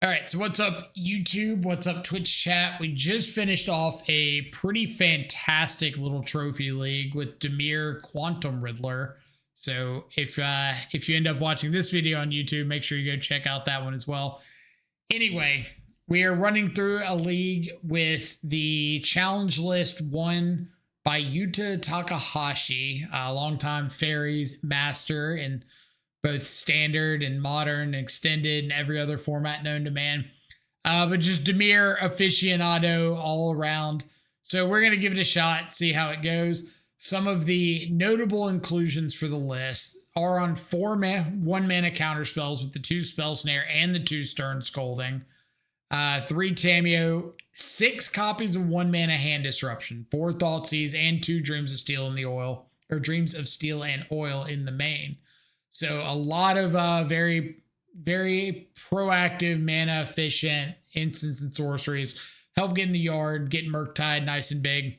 All right, so what's up, YouTube? What's up, Twitch chat? We just finished off a pretty fantastic little trophy league with Demir Quantum Riddler. So if you end up watching this video on YouTube, make sure you go check out that one as well. Anyway, we are running through a league with the challenge list won by Yuta Takahashi, a longtime Fairies master and both standard and modern, extended, and every other format known to man. But just Demir aficionado all around. So we're going to give it a shot, see how it goes. Some of the notable inclusions for the list are on 4 1-mana counter spells with the 2 Spell Snare and the 2 Stern Scolding. 3 Tameo, 6 copies of 1-mana Hand Disruption, 4 Thoughtseize, and 2 Dreams of Steel in the oil, or Dreams of Steel and Oil in the main. So a lot of very, very proactive, mana efficient instants and sorceries. Help get in the yard, get Murktide nice and big.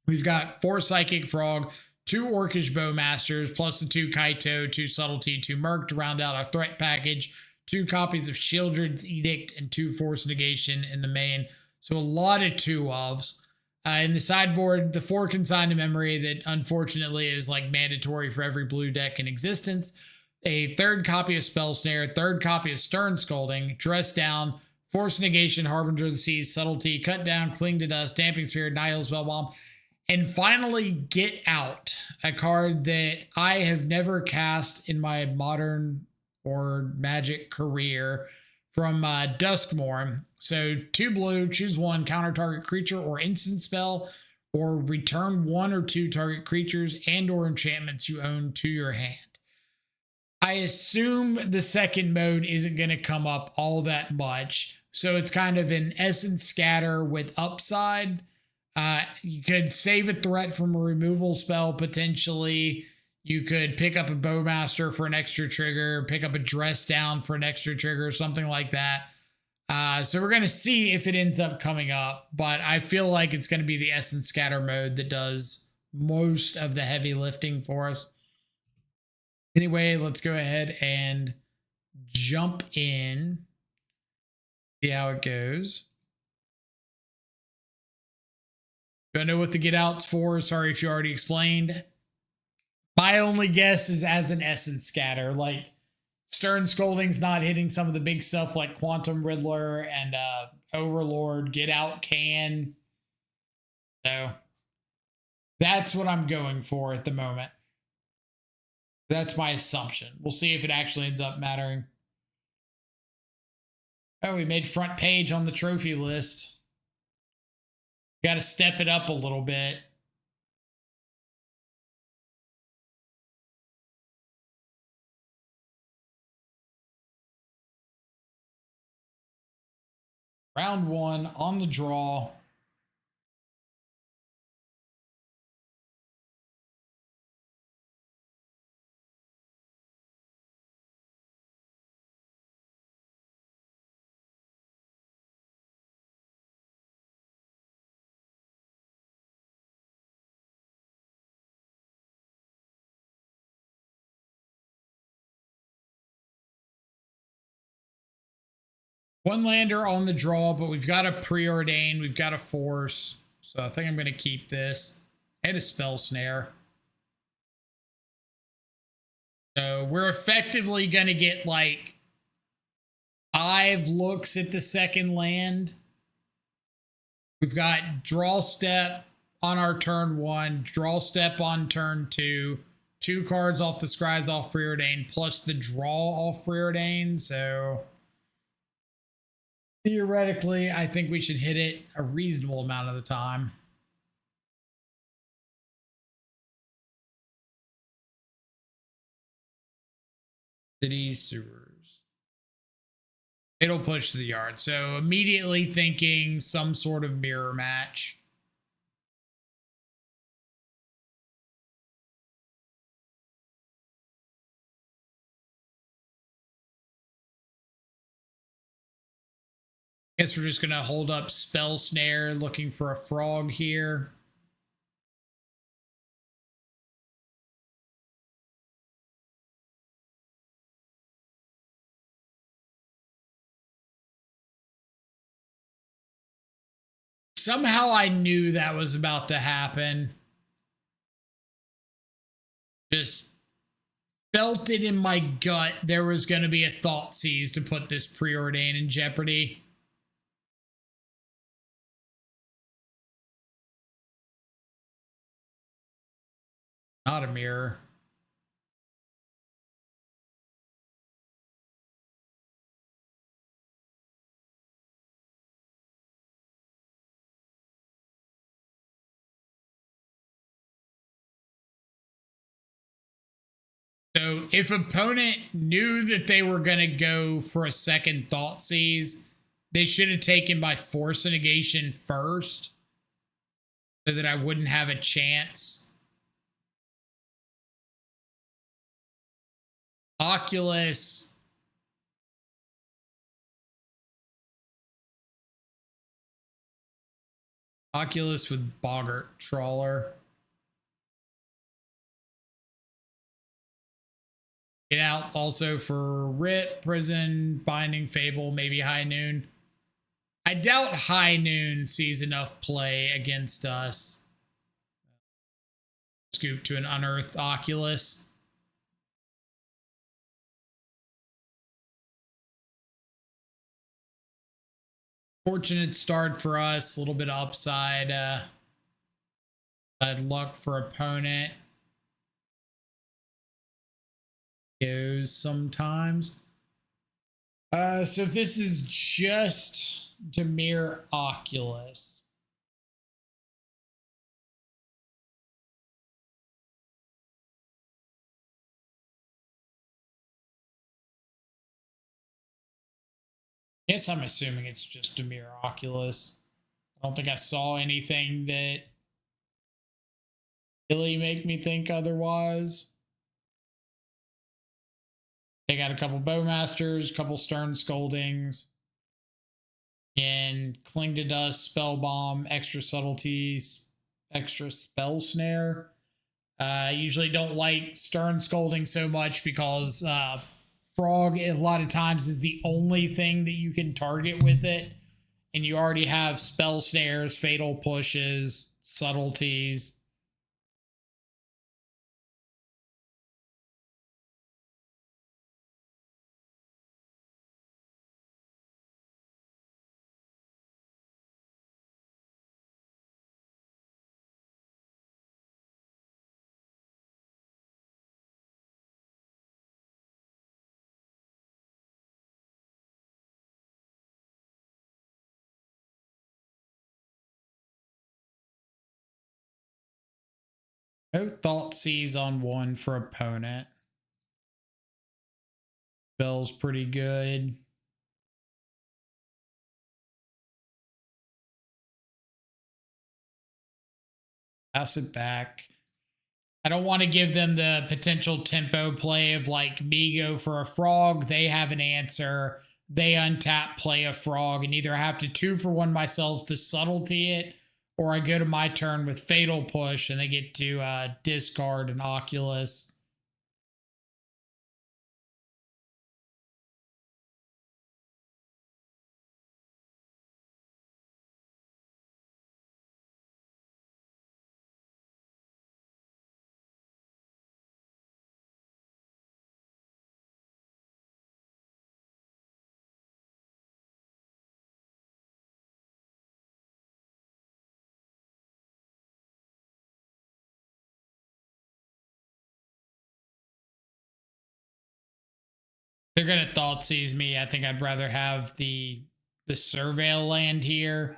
We've got 4 Psychic Frog, 2 Orcish Bowmasters, plus the 2 Kaito, 2 Subtlety, 2 Murk to round out our threat package, 2 copies of Shieldred's Edict, and 2 Force Negation in the main. So a lot of 2-ofs. In the sideboard, the 4 Consigned to Memory that unfortunately is like mandatory for every blue deck in existence. A 3rd copy of Spell Snare, 3rd copy of Stern Scolding, Dress Down, Force Negation, Harbinger of the Seas, Subtlety, Cut Down, Cling to Dust, Damping Sphere, Nihil Spellbomb, and finally Get Out, a card that I have never cast in my Modern or Magic career, from Duskmourn. So 2 blue, choose 1, counter target creature or instant spell, or return 1 or 2 target creatures and or enchantments you own to your hand. I assume the second mode isn't going to come up all that much, so it's kind of an Essence Scatter with upside. You could save a threat from a removal spell potentially. You could pick up a Bowmaster for an extra trigger, pick up a Dress Down for an extra trigger, something like that. So we're going to see if it ends up coming up, but I feel like it's going to be the Essence Scatter mode that does most of the heavy lifting for us. Anyway, let's go ahead and jump in, see how it goes. Do I know what the Get Out's for? Sorry if you already explained. My only guess is as an Essence Scatter, like Stern Scolding's not hitting some of the big stuff like Quantum Riddler and Overlord. Get Out can. So that's what I'm going for at the moment. That's my assumption. We'll see if it actually ends up mattering. Oh, we made front page on the trophy list. Got to step it up a little bit. Round 1 on the draw. One lander on the draw, but we've got a Preordain, we've got a Force. So I think I'm going to keep this. And a Spell Snare. So we're effectively going to get like 5 looks at the second land. We've got Draw Step on our turn 1, Draw Step on turn 2, 2 cards off the Scries off Preordain, plus the draw off Preordain. So theoretically, I think we should hit it a reasonable amount of the time. City sewers. It'll push to the yard. So immediately thinking some sort of mirror match. Guess we're just going to hold up Spell Snare, looking for a frog here. Somehow I knew that was about to happen. Just felt it in my gut there was going to be a thought seize to put this preordain in jeopardy. Not a mirror. So if opponent knew that they were going to go for a second thought seize, they should have taken my force negation first so that I wouldn't have a chance. Oculus. Oculus with Boggart Trawler. Get out also for Writ, Prison, Binding, Fable, maybe High Noon. I doubt High Noon sees enough play against us. Scoop to an Unearthed Oculus. Fortunate start for us. A little bit of upside. Bad luck for opponent. Goes sometimes. So if this is just Dimir Oculus. Guess I'm assuming it's just Dimir Oculus. I don't think I saw anything that really make me think otherwise. They got a couple Bowmasters, a couple Stern Scoldings, and Cling to Dust, Spell Bomb, Extra Subtleties, Extra Spell Snare. I usually don't like Stern Scolding so much because Frog a lot of times is the only thing that you can target with it. And you already have Spell Snares, Fatal Pushes, Subtleties. No Thought Seize on one for opponent. Spell's pretty good. Pass it back. I don't want to give them the potential tempo play of like me go for a frog. They have an answer. They untap, play a frog, and either I have to 2-for-1 myself to subtlety it, or I go to my turn with Fatal Push and they get to discard an Oculus. They're gonna Thought Seize me. I think I'd rather have the Surveil land here.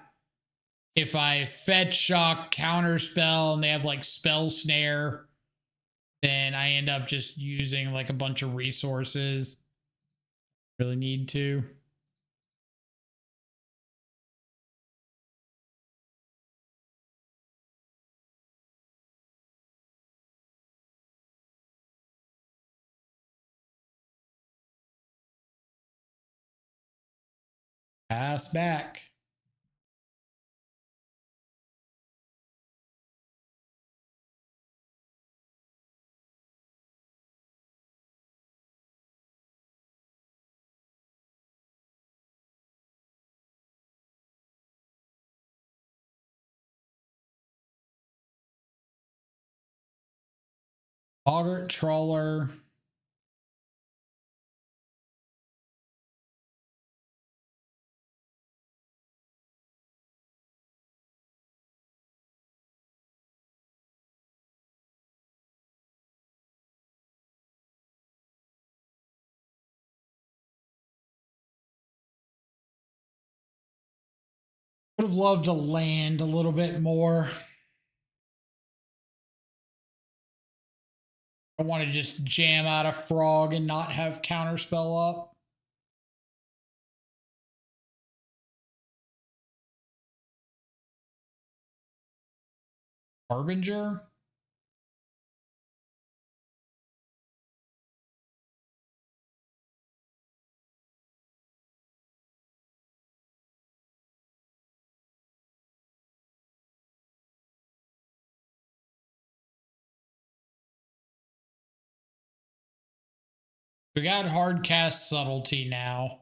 If I fetch, shock, counterspell, and they have like Spell Snare, then I end up just using like a bunch of resources. Really need to. Pass back. Boggart Trawler. Would have loved to land a little bit more. I want to just jam out a frog and not have counterspell up. Harbinger. We got hard cast subtlety now,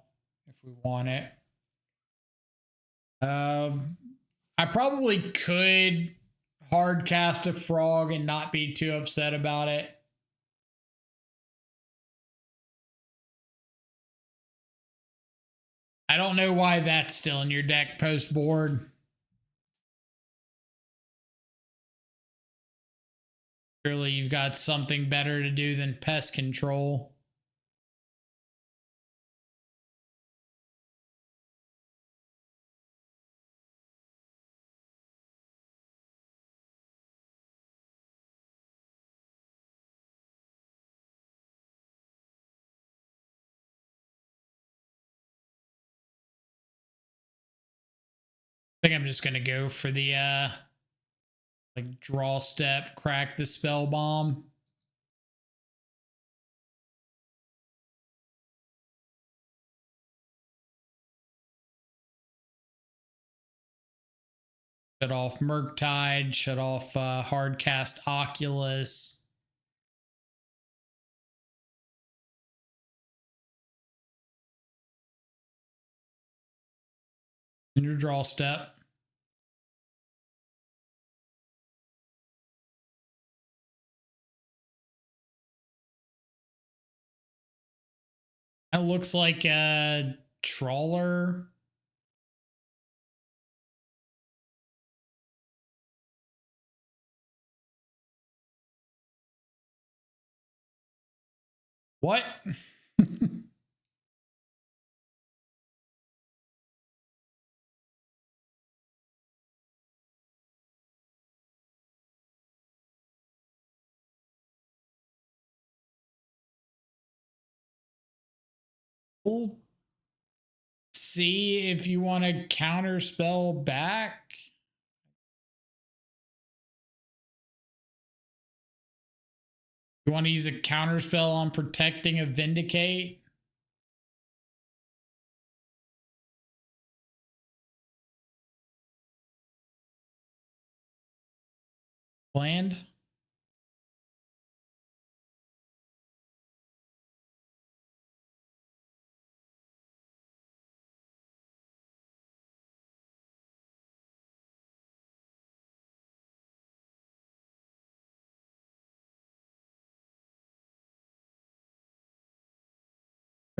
if we want it. I probably could hard cast a frog and not be too upset about it. I don't know why that's still in your deck post board. Surely you've got something better to do than pest control. I think I'm just gonna go for the like draw step, crack the spell bomb. Shut off Murktide, shut off Hardcast Oculus. And your draw step. It looks like a trawler. What? We'll see if you want to counter spell back. You want to use a counter spell on protecting a Vindicate? Land?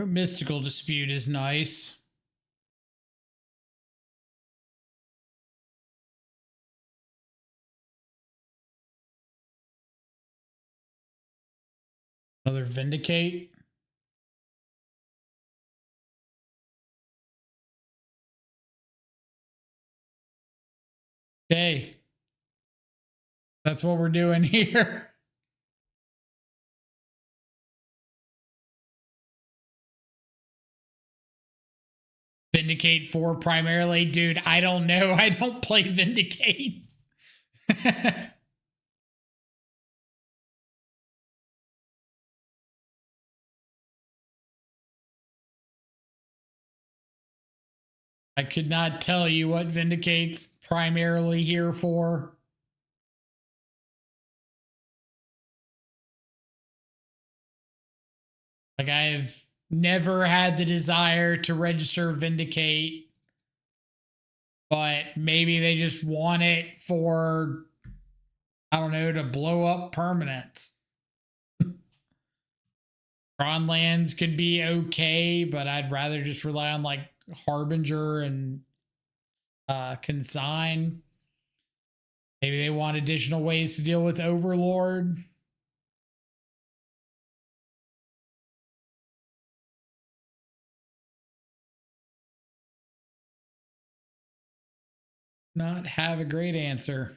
Mystical Dispute is nice. Another Vindicate. Okay. That's what we're doing here. Vindicate 4 primarily. Dude, I don't know. I don't play Vindicate. I could not tell you what Vindicate's primarily here for. Like, I've never had the desire to register Vindicate, but maybe they just want it for, I don't know, to blow up permanents. Tron lands could be okay, but I'd rather just rely on like Harbinger and Consign. Maybe they want additional ways to deal with Overlord. Not have a great answer.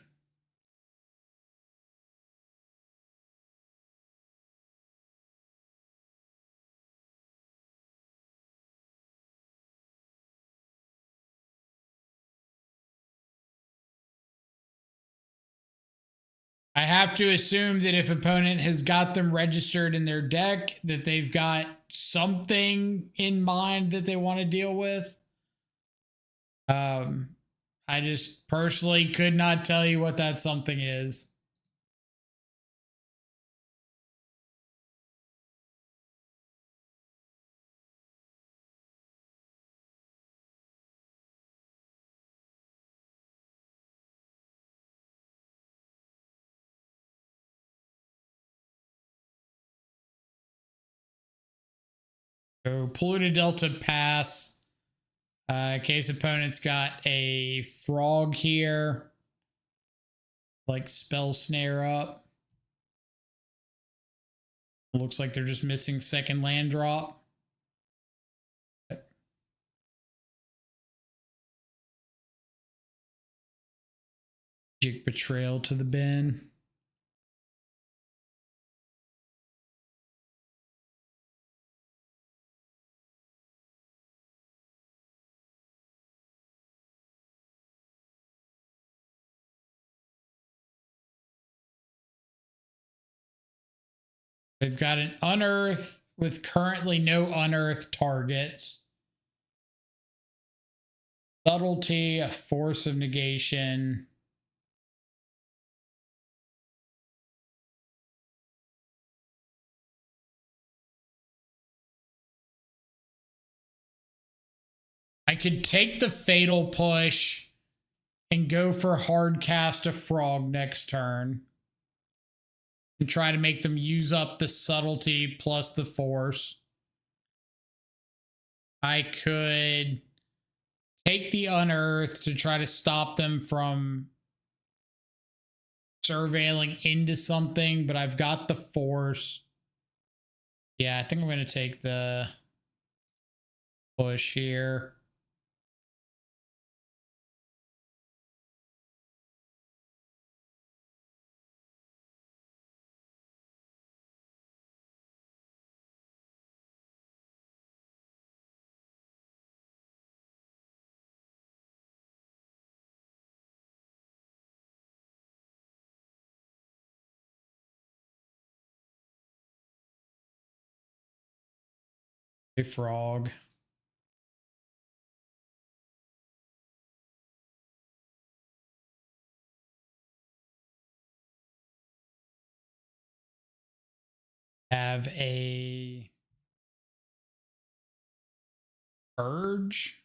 I have to assume that if opponent has got them registered in their deck, that they've got something in mind that they want to deal with. I just personally could not tell you what that something is. So Polluted Delta pass. In case opponent's got a frog here, like spell snare up. Looks like they're just missing second land drop. Magic Betrayal to the bin. They've got an unearth with currently no unearthed targets. Subtlety, a force of negation. I could take the fatal push and go for hard cast a frog next turn and try to make them use up the subtlety plus the force. I could take the unearth to try to stop them from surveilling into something, but I've got the force. Yeah, I think I'm going to take the push here. A frog. Have a purge.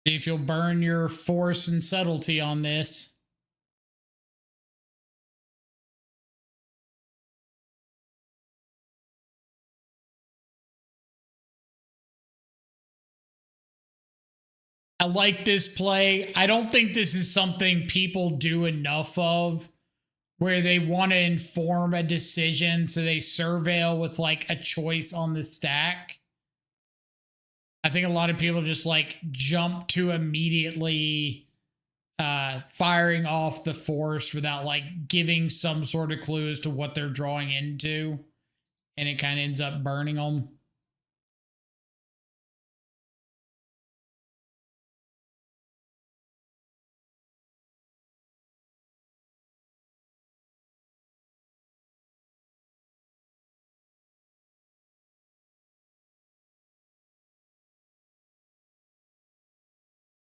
See if you'll burn your force and subtlety on this. I like this play. I don't think this is something people do enough of, where they want to inform a decision, so they surveil with like a choice on the stack. I think a lot of people just like jump to immediately firing off the force without like giving some sort of clue as to what they're drawing into, and it kind of ends up burning them.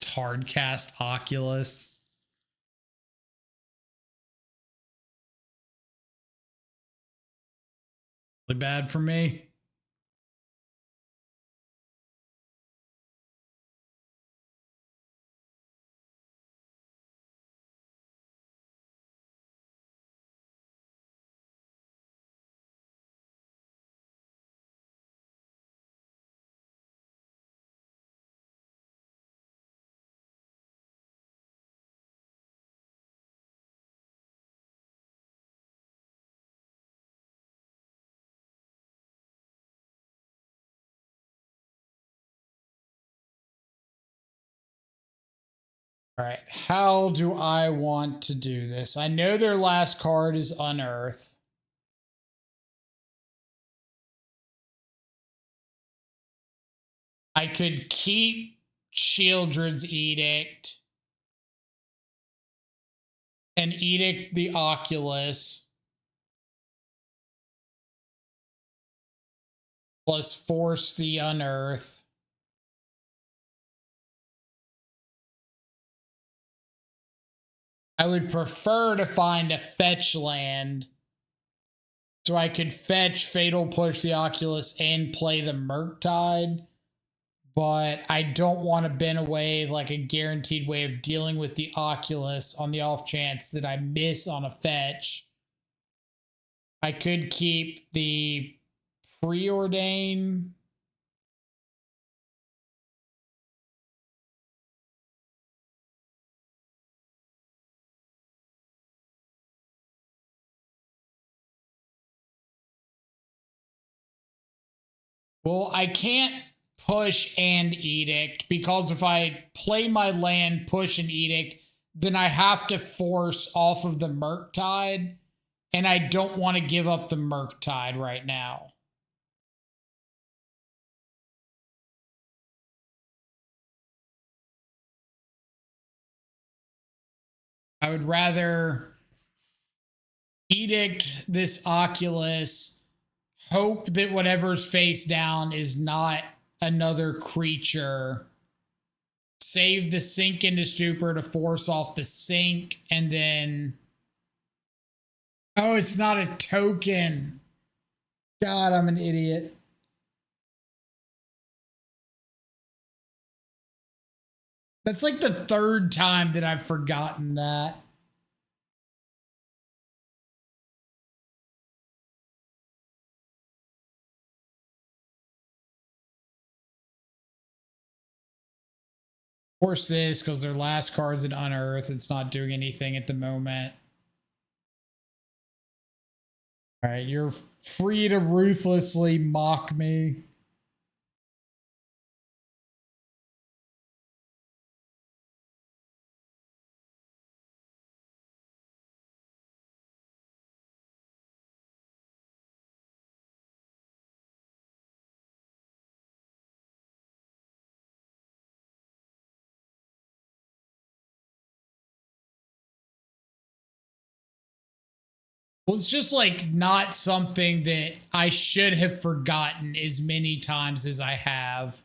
It's hard cast Oculus. Really bad for me. All right, how do I want to do this? I know their last card is Unearth. I could keep Shieldred's Edict and Edict the Oculus plus force the Unearth. I would prefer to find a fetch land so I could fetch Fatal Push the Oculus and play the Murktide, but I don't want to bin away like a guaranteed way of dealing with the Oculus on the off chance that I miss on a fetch. I could keep the Preordain. Well, I can't push and Edict because if I play my land, push and Edict, then I have to force off of the Murktide, and I don't want to give up the Murktide right now. I would rather Edict this Oculus, hope that whatever's face down is not another creature, save the Sink into Stupor to force off the Sink, and then... Oh, it's not a token. God, I'm an idiot. That's like the third time that I've forgotten that. Force this because their last card's an Unearth. It's not doing anything at the moment. All right, you're free to ruthlessly mock me. Well, it's just like not something that I should have forgotten as many times as I have.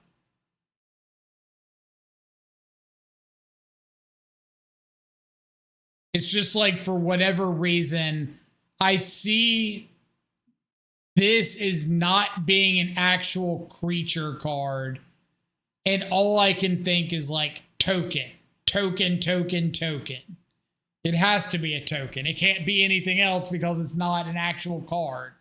It's just like for whatever reason, I see this is not being an actual creature card. And all I can think is like token, token, token, token. It has to be a token. It can't be anything else because it's not an actual card.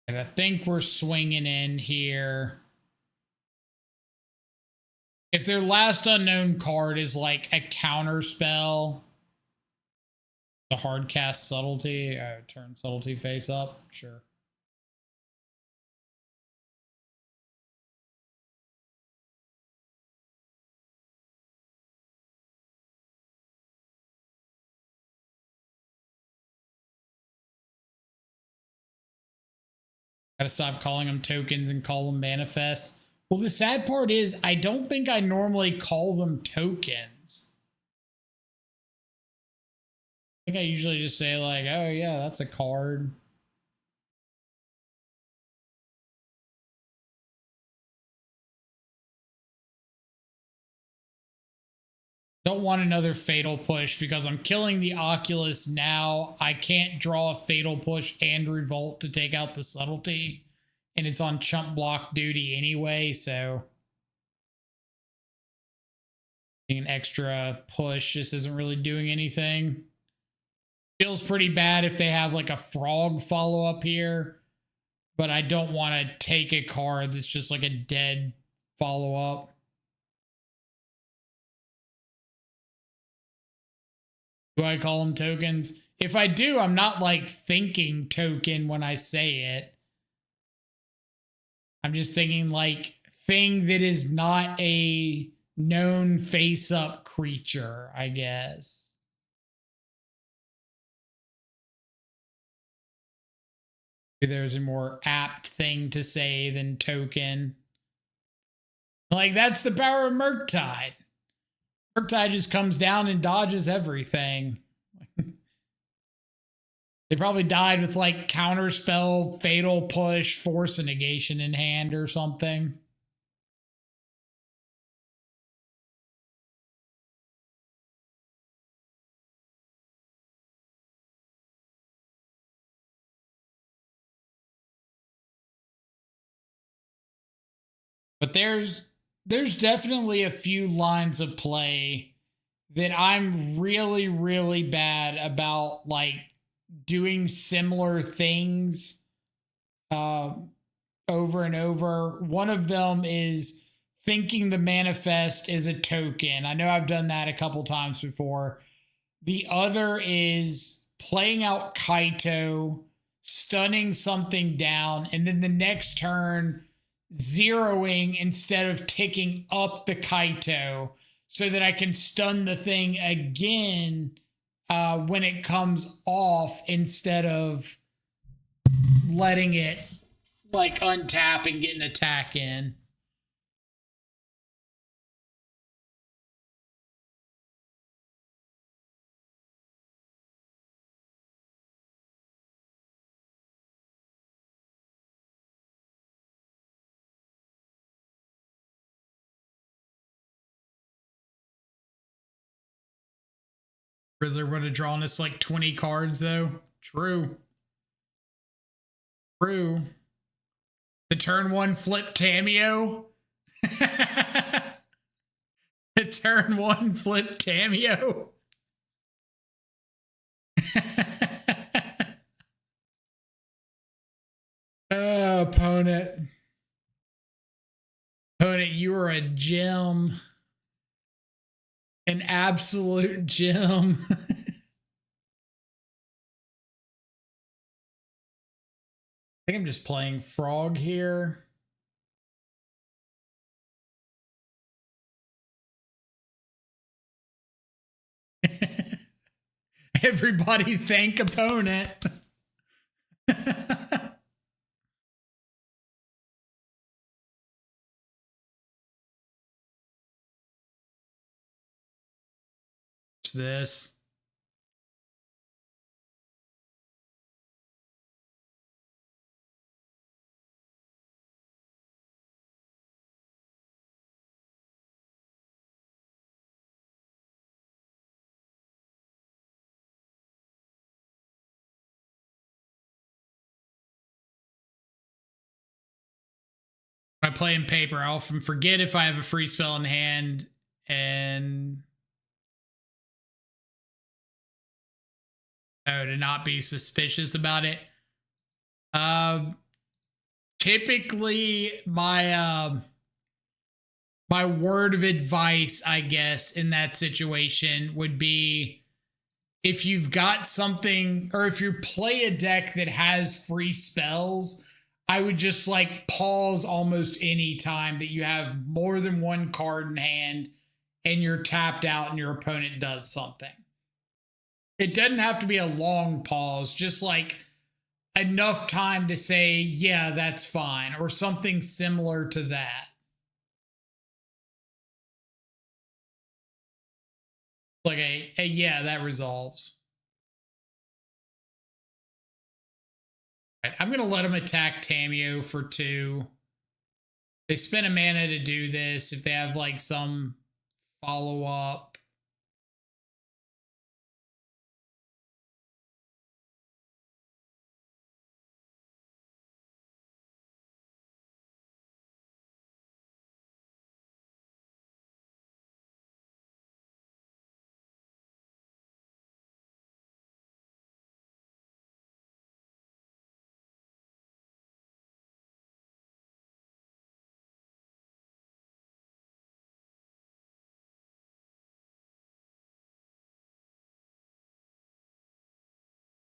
And I think we're swinging in here. If their last unknown card is like a counter spell, the hard cast subtlety, turn subtlety face up, sure. Gotta stop calling them tokens and call them manifests. Well, the sad part is I don't think I normally call them tokens. I think I usually just say like, oh yeah, that's a card. Don't want another fatal push because I'm killing the Oculus now. I can't draw a fatal push and revolt to take out the subtlety. And it's on chump block duty anyway, so an extra push just isn't really doing anything. Feels pretty bad if they have like a frog follow up here, but I don't want to take a card that's just like a dead follow up. Do I call them tokens? If I do, I'm not like thinking token when I say it. I'm just thinking like thing that is not a known face up creature, I guess. There's a more apt thing to say than token. Like, that's the power of Murktide. Murktide just comes down and dodges everything. They probably died with like counterspell, fatal push, force and negation in hand or something. But there's definitely a few lines of play that I'm really, really bad about, like doing similar things over and over. One of them is thinking the manifest is a token. I know I've done that a couple times before. The other is playing out Kaito, stunning something down, and then the next turn zeroing instead of ticking up the Kaito so that I can stun the thing again when it comes off instead of letting it like untap and get an attack in. Riddler would have drawn us like 20 cards though. True. True. The turn one flip Tameo. The turn one flip Tameo. Oh, opponent. Opponent, you are a gem. An absolute gem. I think I'm just playing Frog here. Everybody thank opponent. What's this? When I play in paper, I often forget if I have a free spell in hand and to not be suspicious about it. Typically my my word of advice, I guess, in that situation would be if you've got something or if you play a deck that has free spells, I would just like pause almost any time that you have more than one card in hand and you're tapped out and your opponent does something. It doesn't have to be a long pause, just like enough time to say, yeah, that's fine, or something similar to that. Like a yeah, that resolves. Right, I'm gonna let him attack Tameo for 2. They spend a mana to do this. If they have like some follow up,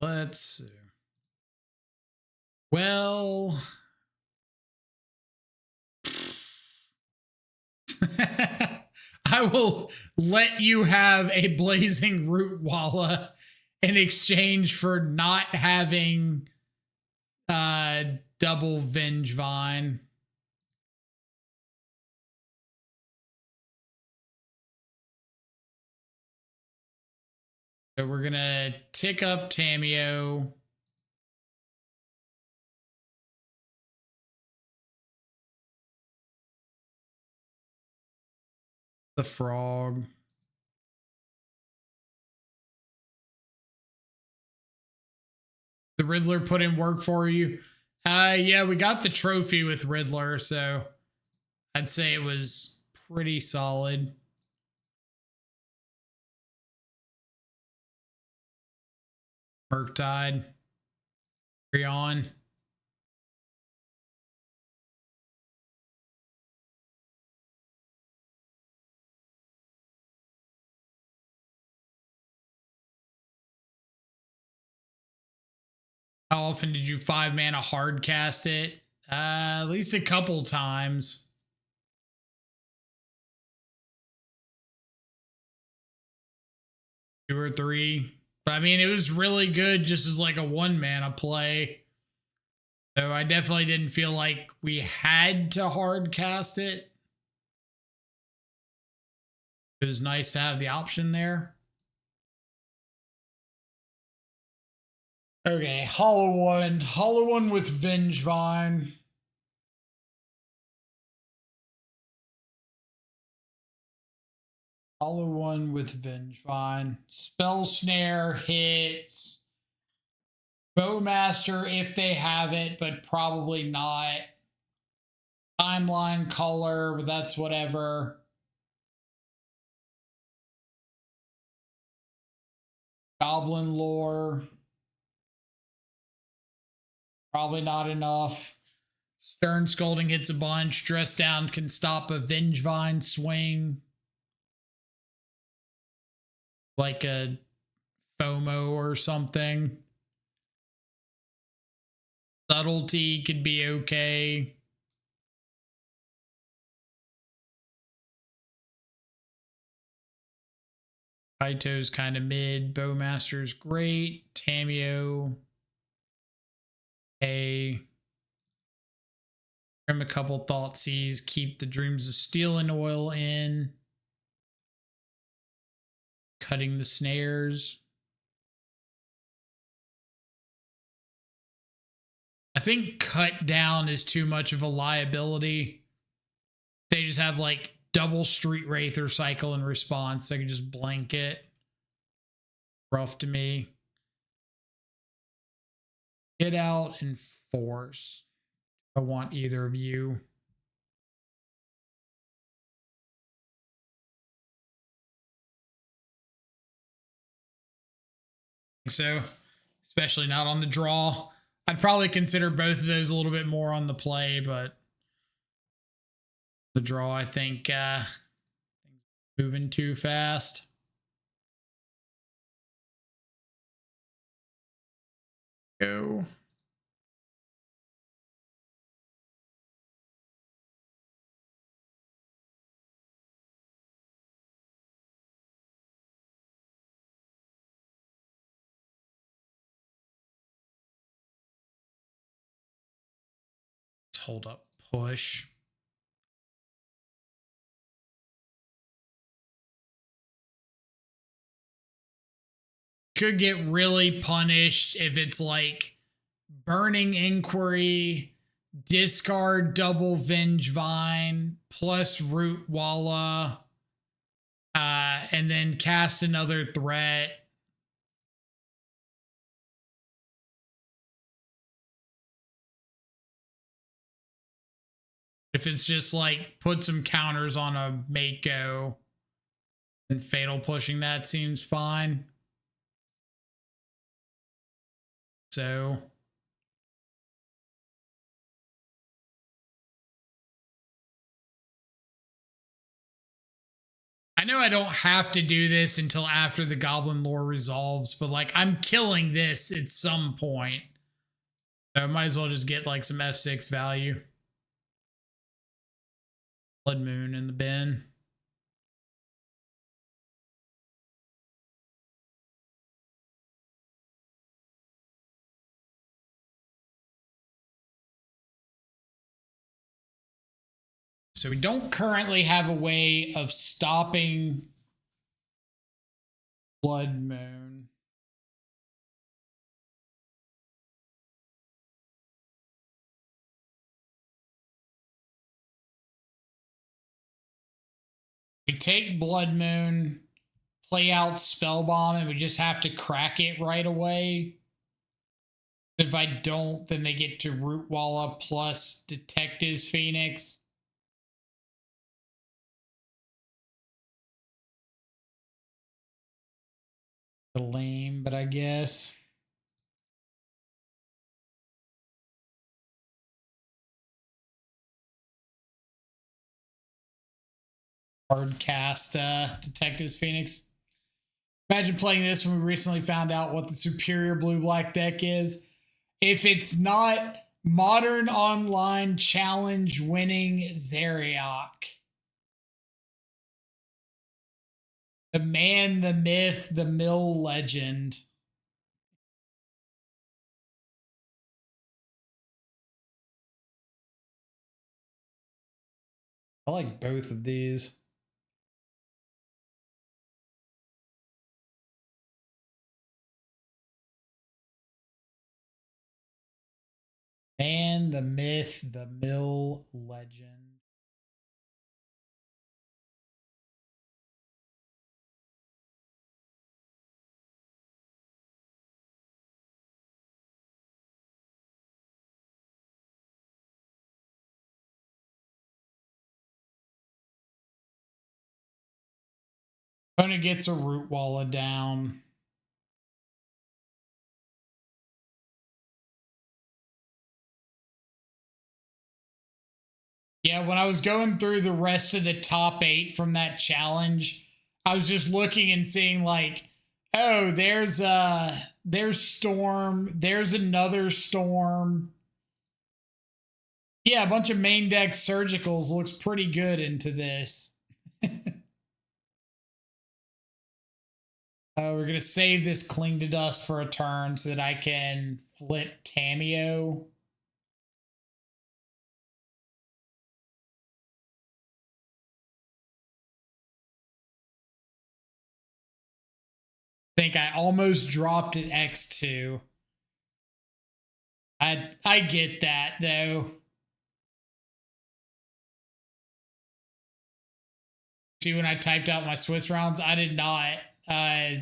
Let's see. Well, I will let you have a blazing root walla in exchange for not having double Venge Vine. So we're gonna tick up Tamio. The frog. The Riddler put in work for you. Yeah, we got the trophy with Riddler, so I'd say it was pretty solid. Murktide. Carry on. How often did you 5-mana hard cast it? At least a couple times. Two or three. But I mean, it was really good just as like a 1-mana play. So I definitely didn't feel like we had to hard cast it. It was nice to have the option there. Okay, Hollow One with Vengevine. Hollow One with Vengevine. Spell Snare hits. Bowmaster if they have it, but probably not. Timeline Color, but that's whatever. Goblin Lore. Probably not enough. Stern Scolding hits a bunch. Dress Down can stop a Vengevine swing. Like a FOMO or something. Subtlety could be okay. Kaito's kind of mid. Bowmaster's great. Tamio. A. Trim a couple Thoughtseize. Keep the Dreams of Steel and Oil in. Cutting the snares. I think Cut Down is too much of a liability. They just have like double Street Wraith or Cycle in response. I can just blank it. Rough to me. Get Out and Force. I want either of you. So, especially not on the draw. I'd probably consider both of those a little bit more on the play, but the draw, I think, moving too fast. Go. Let's hold up push. Could get really punished if it's like Burning Inquiry, discard double Vengevine plus Root Walla, and then cast another threat. If it's just like put some counters on a Mako and Fatal Pushing, that seems fine. So I know I don't have to do this until after the goblin lore resolves, but like I'm killing this at some point. So I might as well just get like some F6 value. Blood Moon in the bin. So we don't currently have a way of stopping Blood Moon. We take Blood Moon, play out Spell Bomb, and we just have to crack it right away. If I don't, then they get to Root Walla plus Detective's Phoenix. Lame, but I guess. Hard cast Detective's Phoenix. Imagine playing this when we recently found out what the superior blue-black deck is. If it's not Modern Online Challenge winning Zeriak. The man, the myth, the mill legend. I like both of these. Man, the myth, the mill legend. Opponent gets a Root Walla down. Yeah, when I was going through the rest of the top 8 from that challenge, I was just looking and seeing like, oh, there's Storm, there's another Storm. Yeah, a bunch of main deck surgicals looks pretty good into this. We're going to save this Cling to Dust for a turn so that I can flip Cameo. I think I almost dropped at X2. I get that, though. See, when I typed out my Swiss rounds, I did not. Is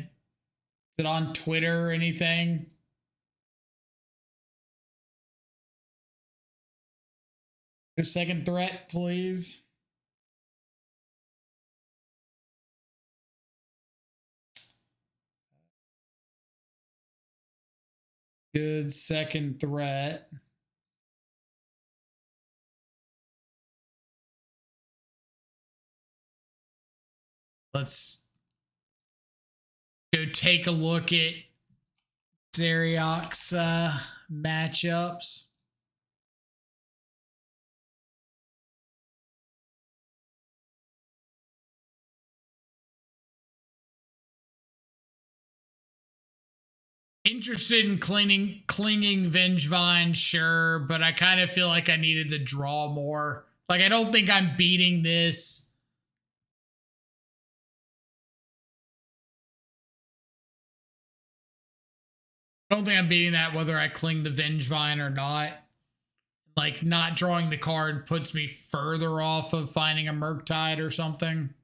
it on Twitter or anything? No second threat, please. Good second threat. Let's go take a look at Zeriak's matchups. Interested in clinging Vengevine, sure, but I kind of feel like I needed to draw more. Like, I don't think I'm beating this. I don't think I'm beating that whether I cling the Vengevine or not. Like, not drawing the card puts me further off of finding a Murktide or something.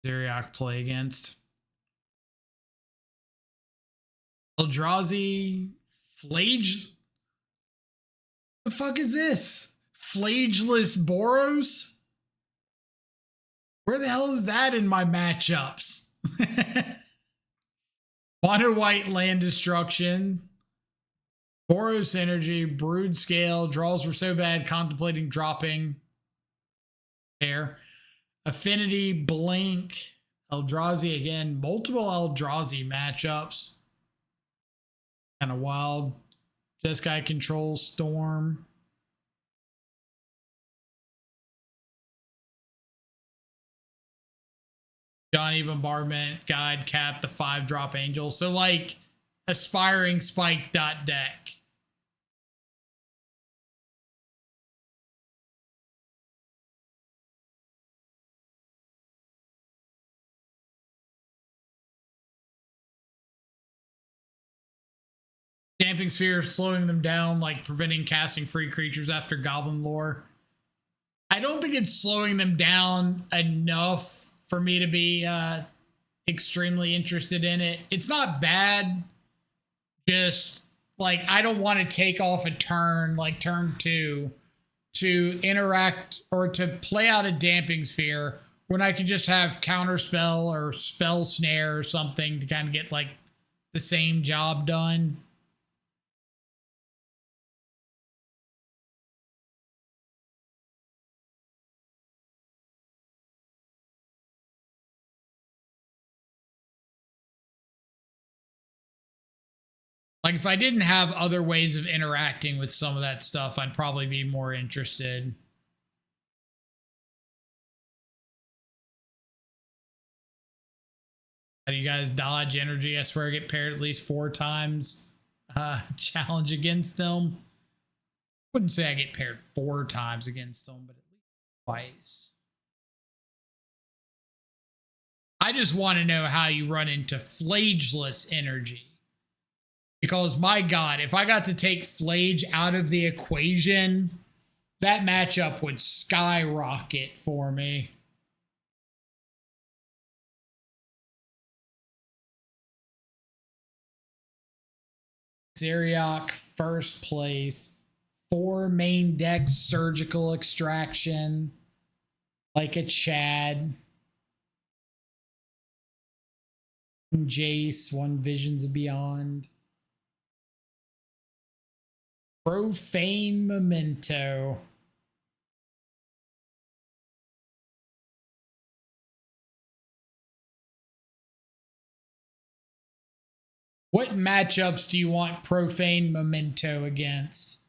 Zeriak play against. Eldrazi, Flage. The fuck is this? Flageless Boros? Where the hell is that in my matchups? Mono white land destruction. Boros Energy, Brood Scale, draws were so bad, contemplating dropping. There. Affinity, Blink, Eldrazi again. Multiple Eldrazi matchups. Kind of wild. Jeskai Control, Storm. Johnny Bombardment, Guide, Cat, the 5-drop Angel. So, like, aspiring spike dot deck. Damping Sphere, slowing them down, like preventing casting free creatures after Goblin Lore. I don't think it's slowing them down enough for me to be extremely interested in it. It's not bad. Just like I don't want to take off a turn, like turn 2, to interact or to play out a Damping Sphere when I could just have Counterspell or Spell Snare or something to kind of get like the same job done. Like if I didn't have other ways of interacting with some of that stuff, I'd probably be more interested. How do you guys dodge energy? I swear I get paired at least 4 times. Challenge against them. Wouldn't say I get paired 4 times against them, but at least twice. I just want to know how you run into Flageless energy. Because my God, if I got to take Flage out of the equation, that matchup would skyrocket for me. Zeriak, first place. 4 main deck surgical extraction. Like a Chad. 1 Jace, 1 Visions of Beyond. Profane Memento. What matchups do you want Profane Memento against?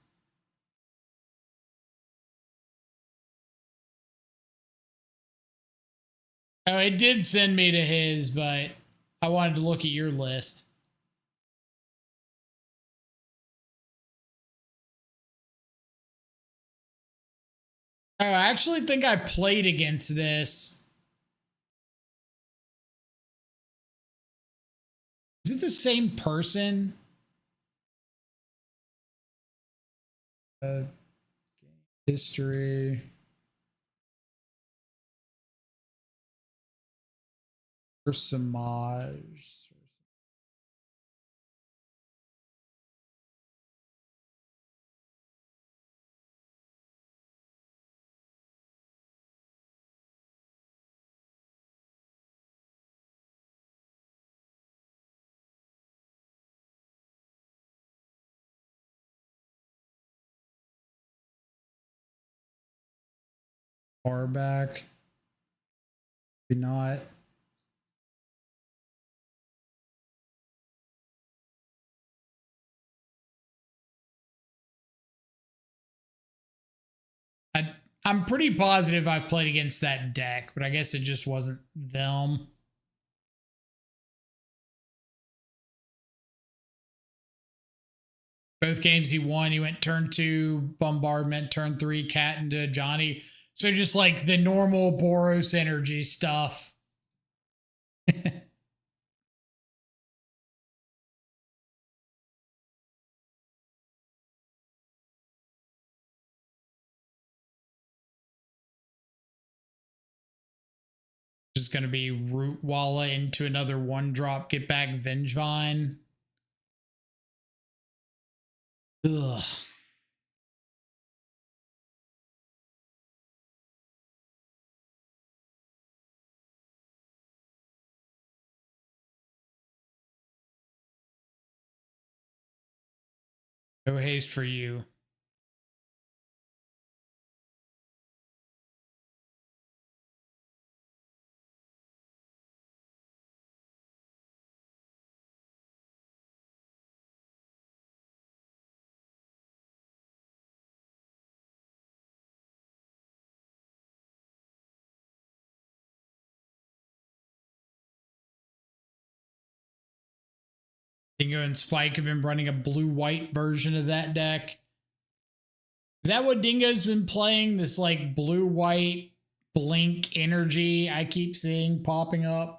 Oh, it did send me to his, but I wanted to look at your list. Oh, I actually think I played against this. Is it the same person? History. Samaj. Far back. Maybe not. I'm pretty positive I've played against that deck, but I guess it just wasn't them. Both games he won. He went turn 2, Bombardment, turn 3, Cat into Johnny. So just like the normal Boros energy stuff. Just going to be Root Walla into another 1-drop, get back Vengevine. Ugh. No haste for you. Dingo and Spike have been running a blue-white version of that deck. Is that what Dingo's been playing? This like blue-white blink energy I keep seeing popping up?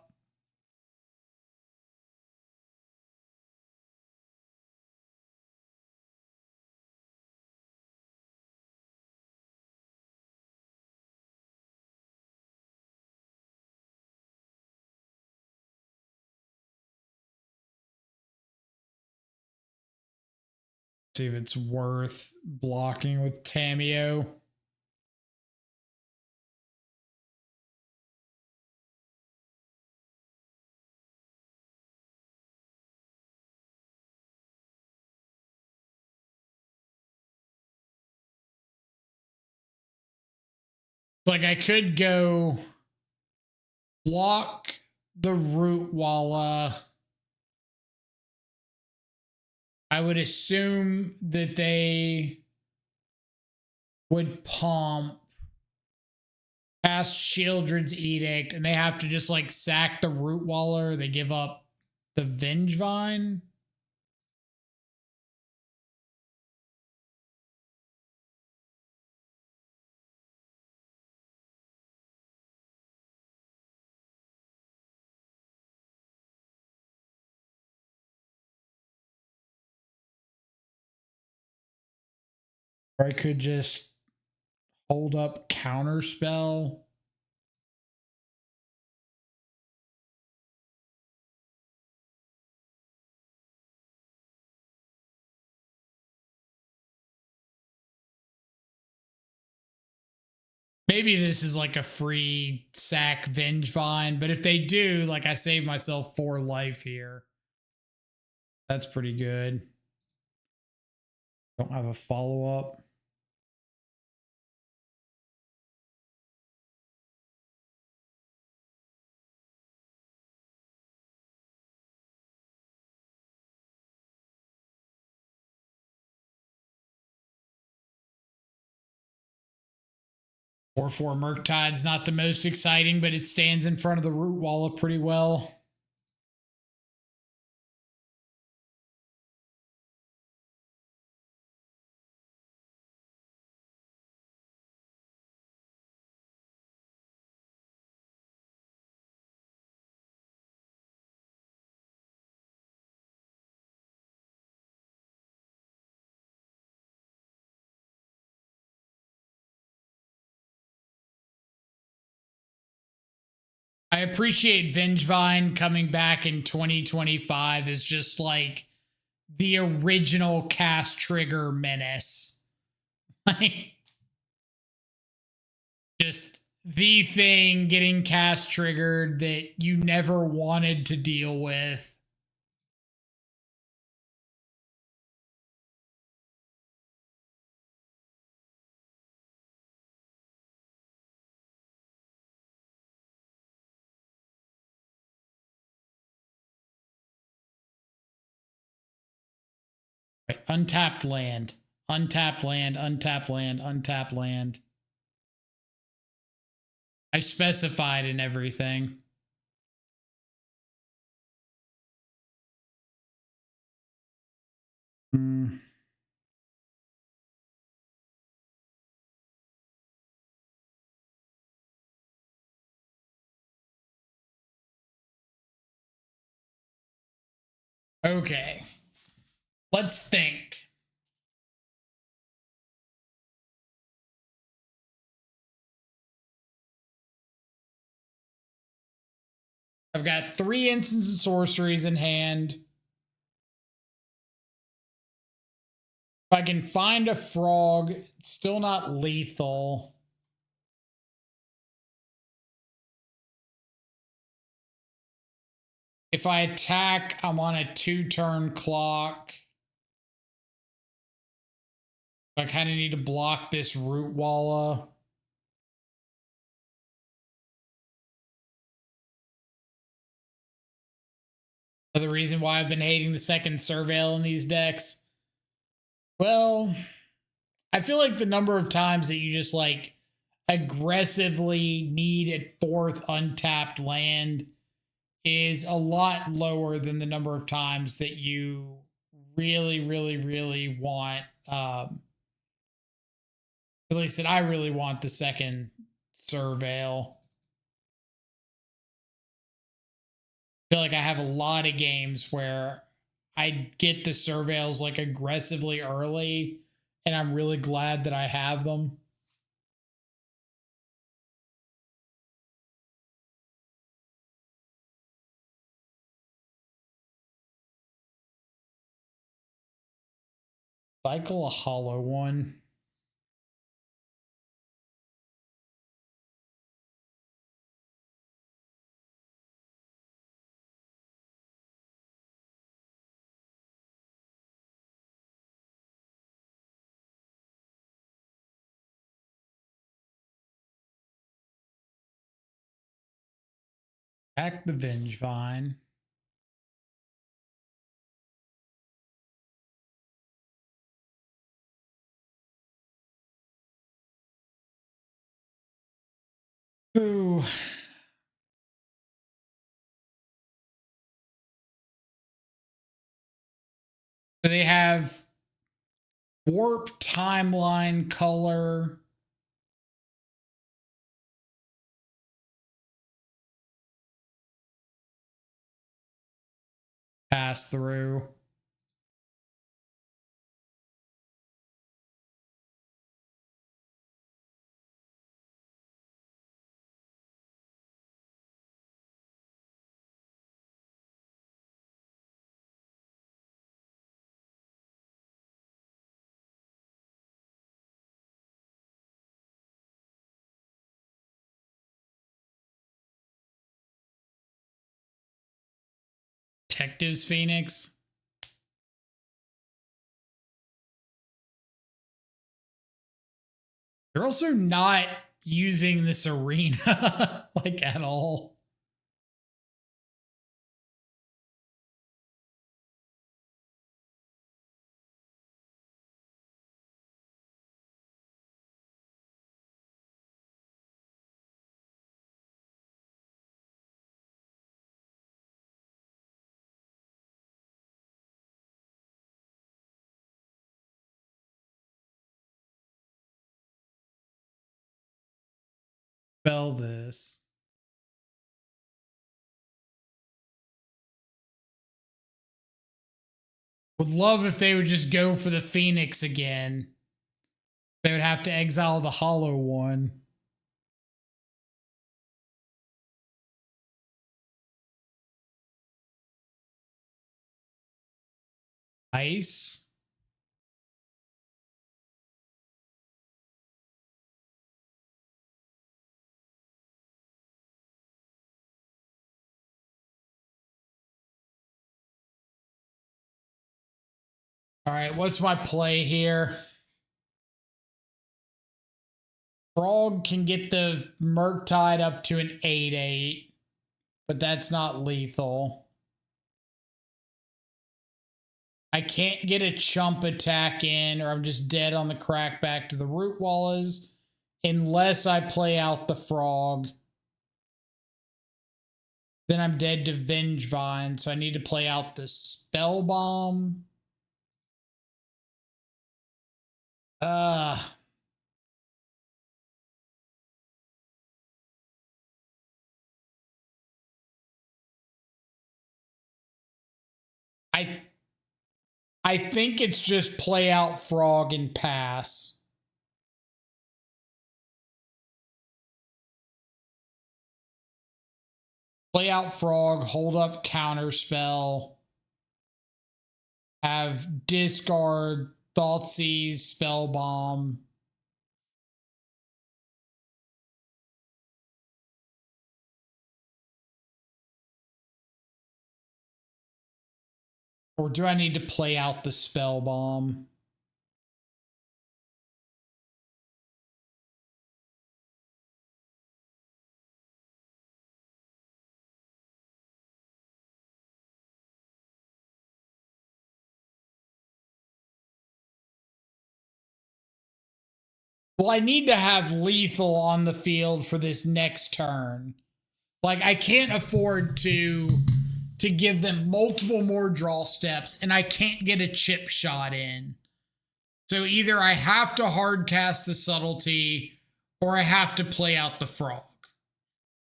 See if it's worth blocking with Tameo. Like I could go block the root walla. I would assume that they would pump past Shieldred's Edict, and they have to just like sack the root waller. They give up the Vengevine. Or I could just hold up Counterspell. Maybe this is like a free sack Vengevine, but if they do, like I save myself 4 life here. That's pretty good. Don't have a follow-up. Or 4 Murktide's not the most exciting, but it stands in front of the root walla pretty well. I appreciate Vengevine coming back in 2025 as just like the original cast trigger menace. Like, just the thing getting cast triggered that you never wanted to deal with. Right. Untapped land. Untapped land, untapped land, untapped land. I specified in everything. Mm. Okay. Let's think. I've got 3 instants of sorceries in hand. If I can find a frog, it's still not lethal. If I attack, I'm on a 2-turn clock. I kind of need to block this root walla. The reason why I've been hating the second Surveil in these decks. Well, I feel like the number of times that you just like aggressively need a fourth untapped land is a lot lower than the number of times that you really want, at least that I really want the second Surveil. I feel like I have a lot of games where I get the Surveils like aggressively early, and I'm really glad that I have them. Cycle a hollow one. Back the Vengevine. Ooh. They have warp timeline color. Pass through. Detectives Phoenix. They're also not using this arena like at all. Spell this. Would love if they would just go for the Phoenix again. They would have to exile the hollow one. Ice. All right, what's my play here? Frog can get the Murktide up to an 8/8, but that's not lethal. I can't get a chump attack in, or I'm just dead on the crackback to the root wallas unless I play out the frog. Then I'm dead to Vengevine, so I need to play out the Spell Bomb. I think it's just play out frog and pass. Play out frog, hold up counter spell. Have discard Thoughtseize, Spell Bomb. Or do I need to play out the Spell Bomb? Well, I need to have lethal on the field for this next turn. Like, I can't afford to give them multiple more draw steps, and I can't get a chip shot in. So either I have to hard cast the subtlety or I have to play out the frog.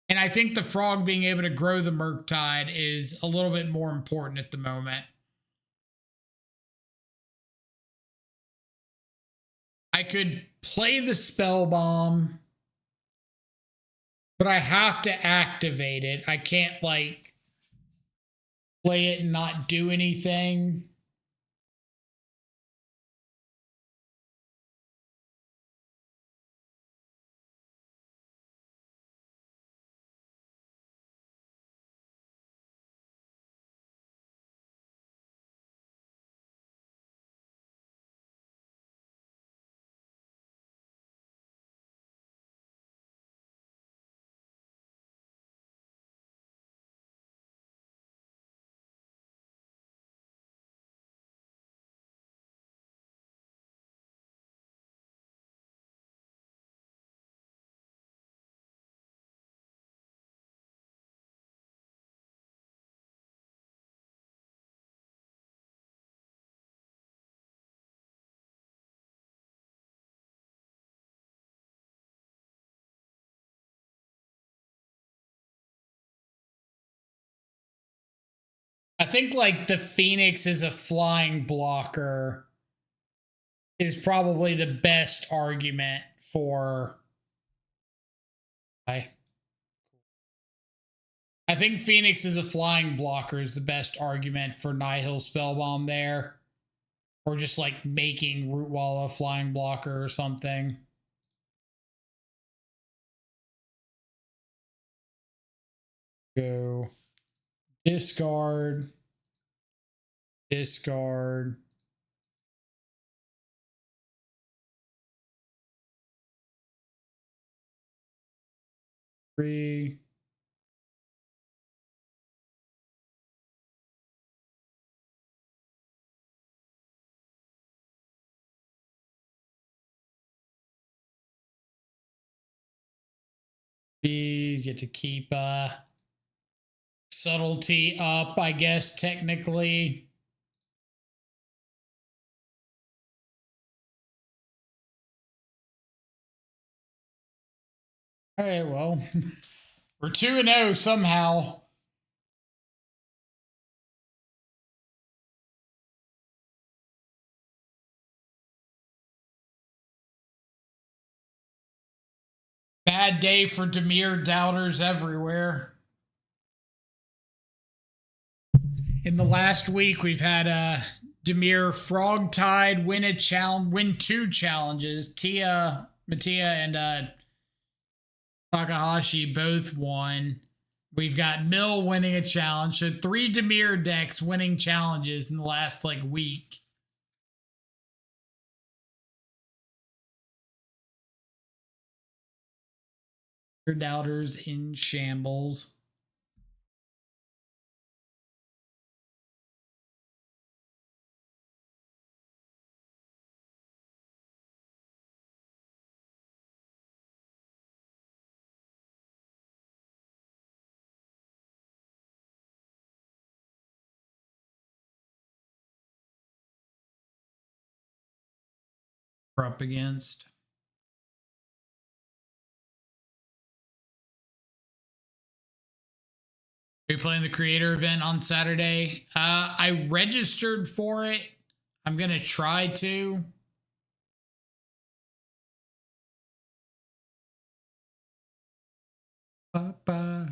And I think the frog being able to grow the Murktide is a little bit more important at the moment. I could play the spell bomb, but I have to activate it. I can't like play it and not do anything. I think like the Phoenix is a flying blocker is probably the best argument for. I think Phoenix is a flying blocker is the best argument for Nihil Spellbomb there. Or just like making Rootwall a flying blocker or something. Go discard. Discard. Three. You get to keep subtlety up, I guess, technically. All right, well, we're 2-0 somehow. Bad day for Dimir doubters everywhere. In the last week, we've had Dimir Frogtide win 2 challenges. Mattia, and Takahashi both won. We've got Mill winning a challenge. So 3 Dimir decks winning challenges in the last like week. Doubters in shambles. We're up against. Are you playing the creator event on Saturday? I registered for it. I'm going to try to. Bye-bye.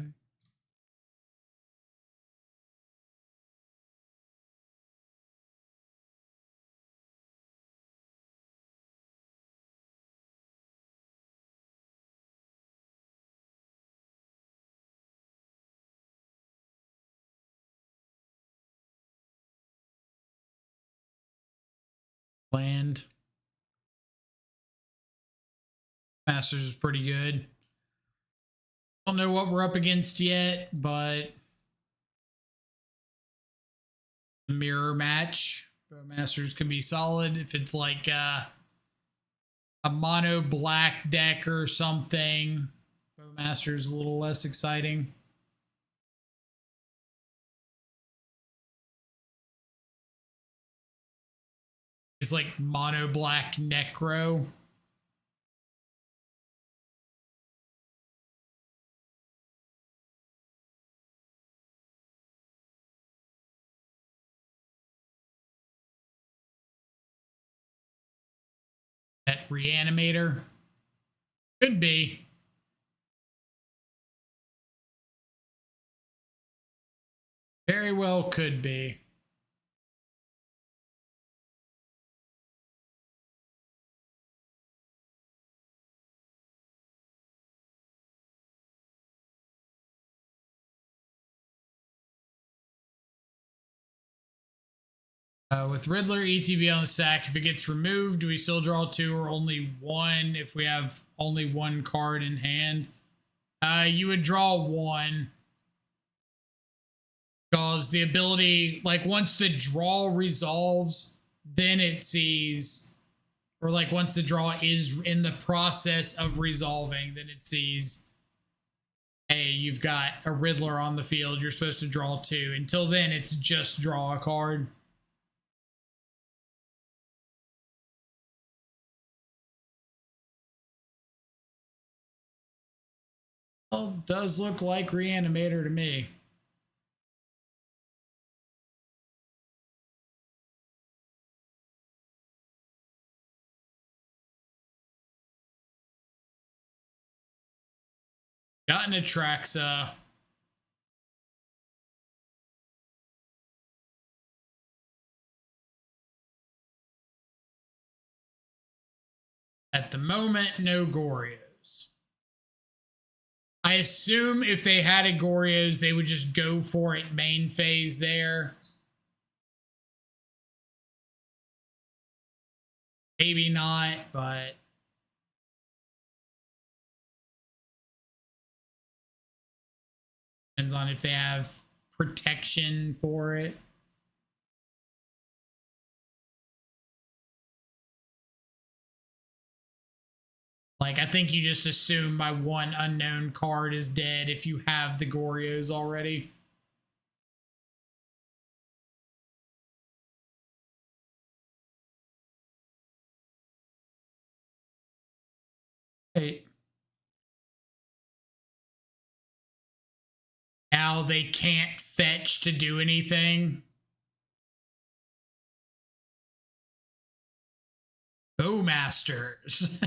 Land. Masters is pretty good. Don't know what we're up against yet, but mirror match. Masters can be solid if it's like a mono black deck or something. Bowmaster's a little less exciting. It's like mono black Necro. That Reanimator. Could be. Very well could be. With Riddler, ETB on the sack, if it gets removed, do we still draw 2 or only 1 if we have only 1 card in hand? You would draw 1. Because the ability, like once the draw resolves, then it sees, or like once the draw is in the process of resolving, then it sees, hey, you've got a Riddler on the field, you're supposed to draw 2. Until then, it's just draw a card. Well, does look like Reanimator to me. Got an Atraxa. At the moment, no Goryos. I assume if they had a Goryo's, they would just go for it main phase there. Maybe not, but depends on if they have protection for it. Like, I think you just assume my 1 unknown card is dead if you have the Goryos already. Hey. Now they can't fetch to do anything. Bowmasters.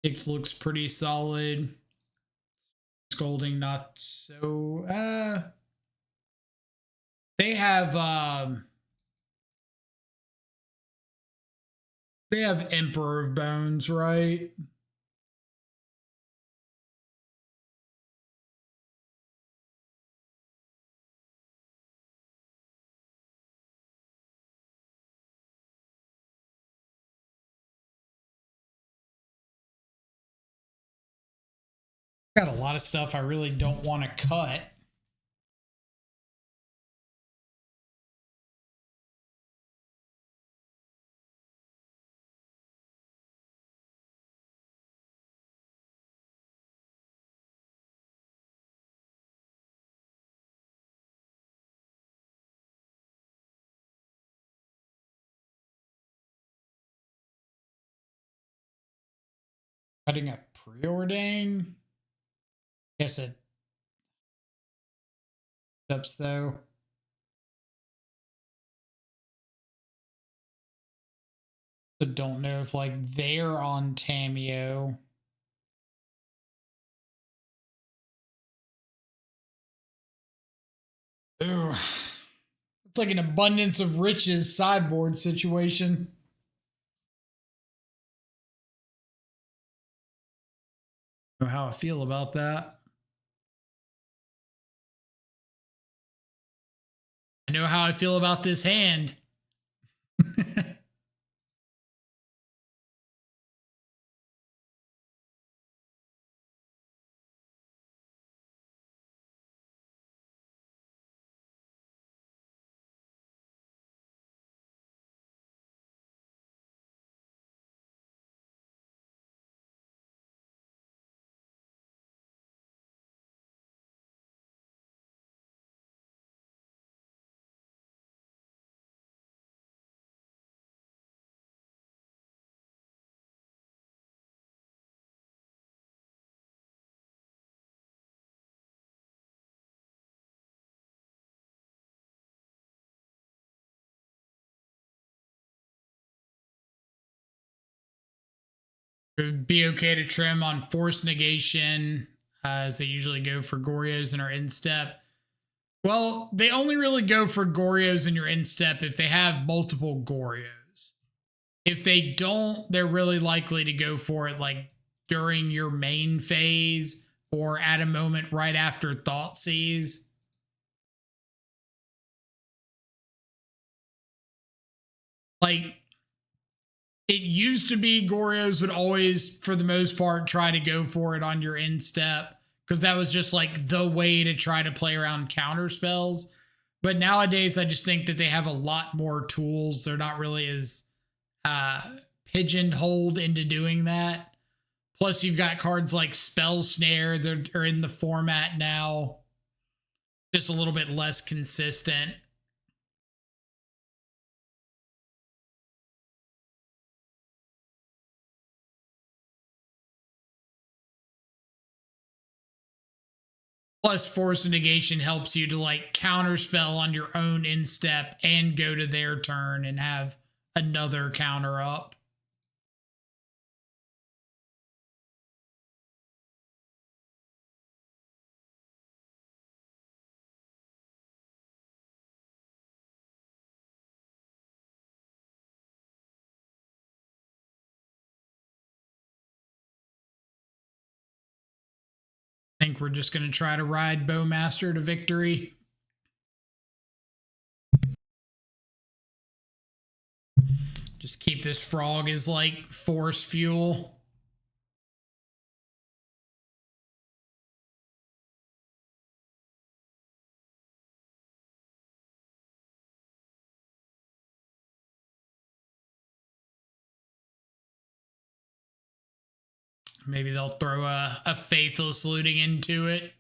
It looks pretty solid. Scolding not so. They have Emperor of Bones, right? Got a lot of stuff I really don't want to cut. Cutting a preordain. Guess it steps though. So don't know if like they're on Tameo. Ooh. It's like an abundance of riches sideboard situation. I don't know how I feel about that. I know how I feel about this hand. It would be okay to trim on force negation, as they usually go for Goryos in our instep. Well, they only really go for Goryos in your instep if they have multiple Goryos. If they don't, they're really likely to go for it like during your main phase or at a moment right after Thoughtseize. Like, it used to be Goryos would always, for the most part, try to go for it on your instep because that was just like the way to try to play around counter spells. But nowadays, I just think that they have a lot more tools. They're not really as pigeonholed into doing that. Plus, you've got cards like Spell Snare that are in the format now, just a little bit less consistent. Plus, Force of Negation helps you to like counterspell on your own instep and go to their turn and have another counter up. I think we're just going to try to ride Bowmaster to victory. Just keep this frog as like force fuel. Maybe they'll throw a Faithless Looting into it.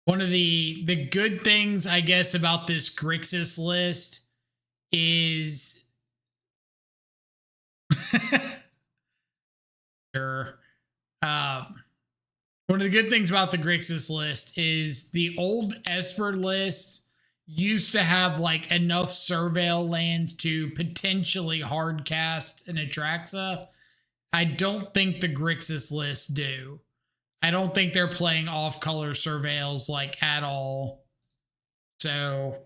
One of the good things, I guess, about this Grixis list is sure. One of the good things about the Grixis list is the old Esper lists used to have like enough Surveil lands to potentially hardcast an Atraxa. I don't think the Grixis lists do. I don't think they're playing off-color Surveils like at all. So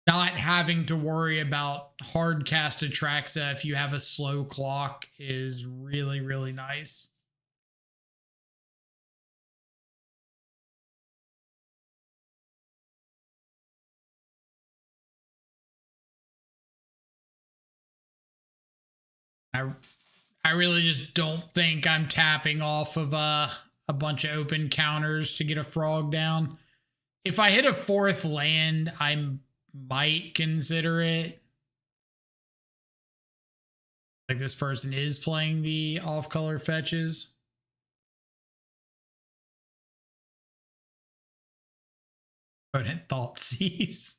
not having to worry about hardcast Atraxa if you have a slow clock is really, really nice. I really just don't think I'm tapping off of a bunch of open counters to get a frog down. If I hit a fourth land, I might consider it. Like this person is playing the off-color fetches. Opponent Thoughtseize.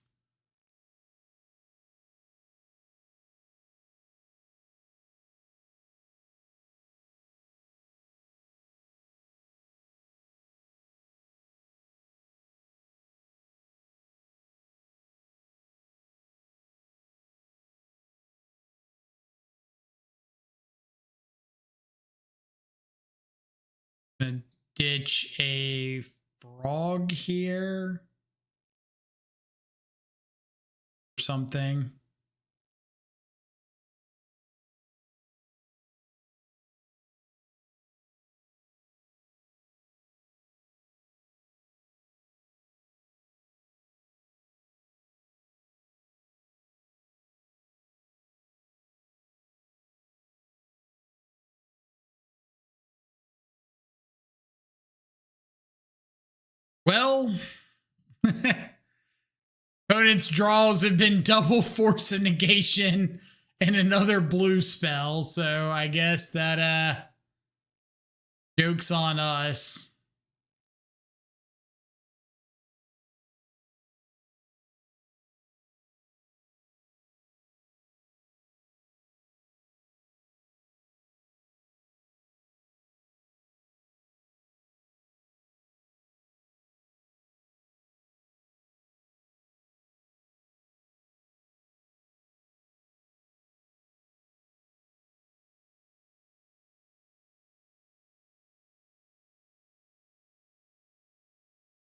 Gonna ditch a frog here or something. Well, opponent's draws have been double force of negation and another blue spell, so I guess that joke's on us.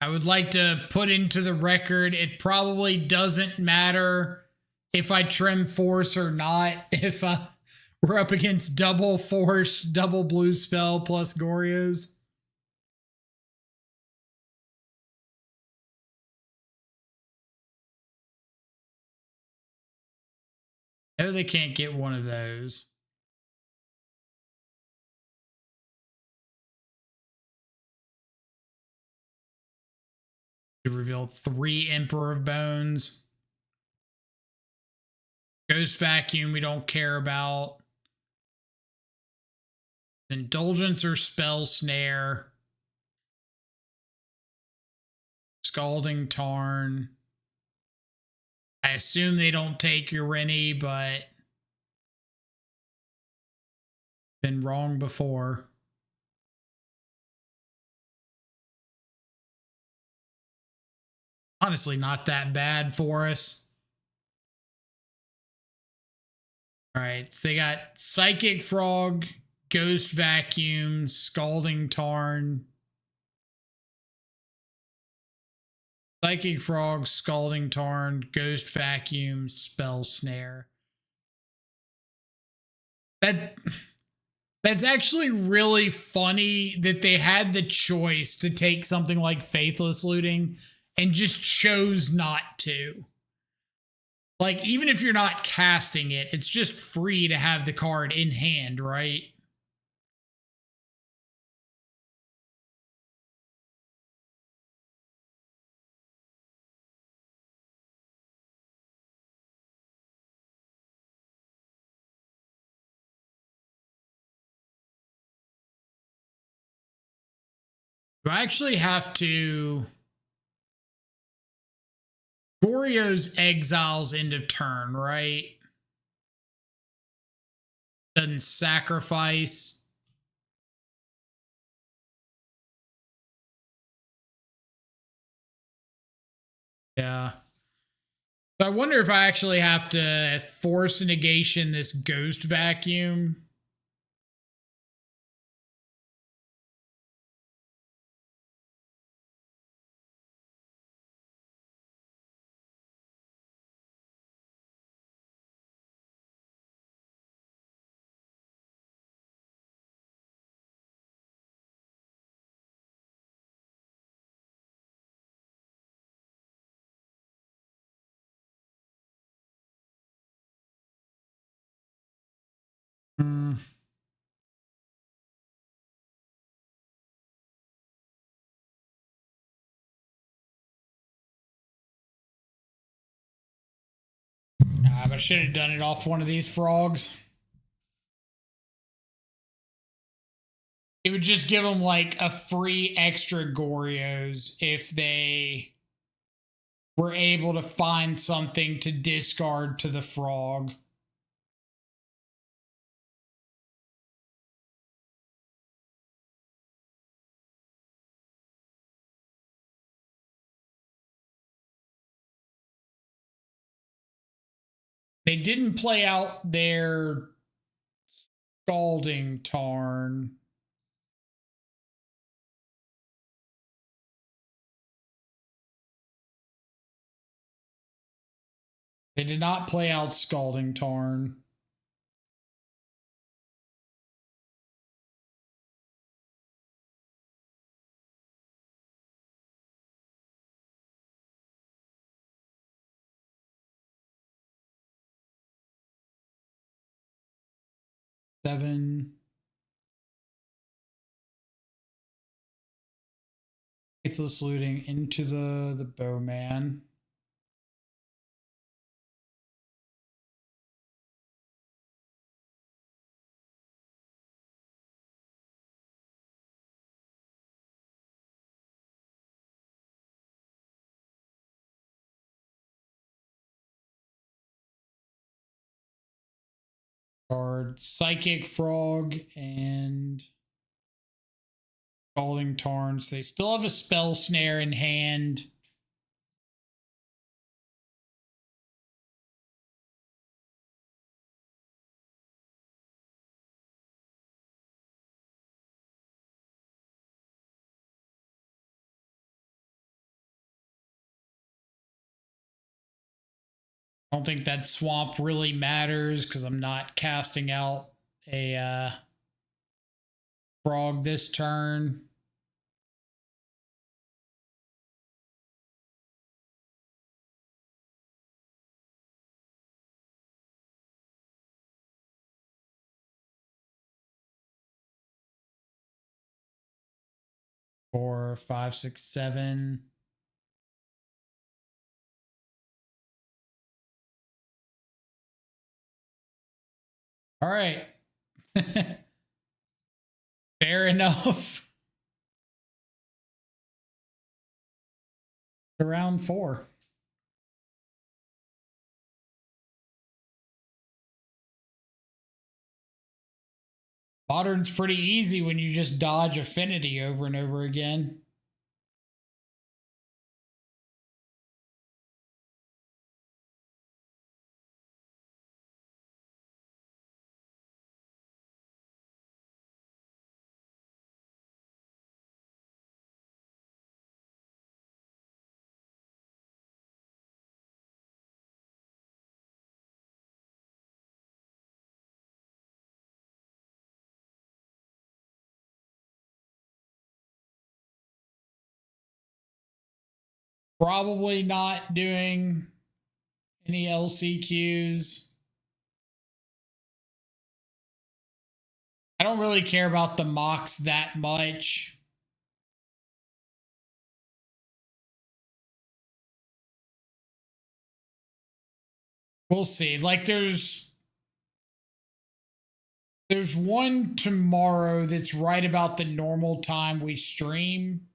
I would like to put into the record, it probably doesn't matter if I trim force or not. If we're up against double force, double blue spell plus Goryos. No, they can't get one of those. To reveal 3 Emperor of Bones. Ghost Vacuum, we don't care about. Indulgence or Spell Snare. Scalding Tarn. I assume they don't take Urini, but been wrong before. Honestly, not that bad for us. All right, so they got Psychic Frog, Ghost Vacuum, Scalding Tarn. Psychic Frog, Scalding Tarn, Ghost Vacuum, Spell Snare. That's actually really funny that they had the choice to take something like Faithless Looting and just chose not to. Like, even if you're not casting it, it's just free to have the card in hand, right? Do I actually have to... Goryo's exiles end of turn, right? Doesn't sacrifice. Yeah. So I wonder if I actually have to force a negation this Ghost Vacuum. Hmm. But I should have done it off one of these frogs. It would just give them like a free extra Goryos if they were able to find something to discard to the frog. They didn't play out their Scalding Tarn. They did not play out Scalding Tarn. Seven. Faithless Looting into the Bowman. Card Psychic Frog and Scalding Tarns. They still have a Spell Snare in hand. I don't think that swamp really matters because I'm not casting out a frog this turn. Four, five, six, seven. All right. Fair enough. Round 4. Modern's pretty easy when you just dodge affinity over and over again. Probably not doing any LCQs. I don't really care about the mocks that much. We'll see. Like there's one tomorrow that's right about the normal time we stream.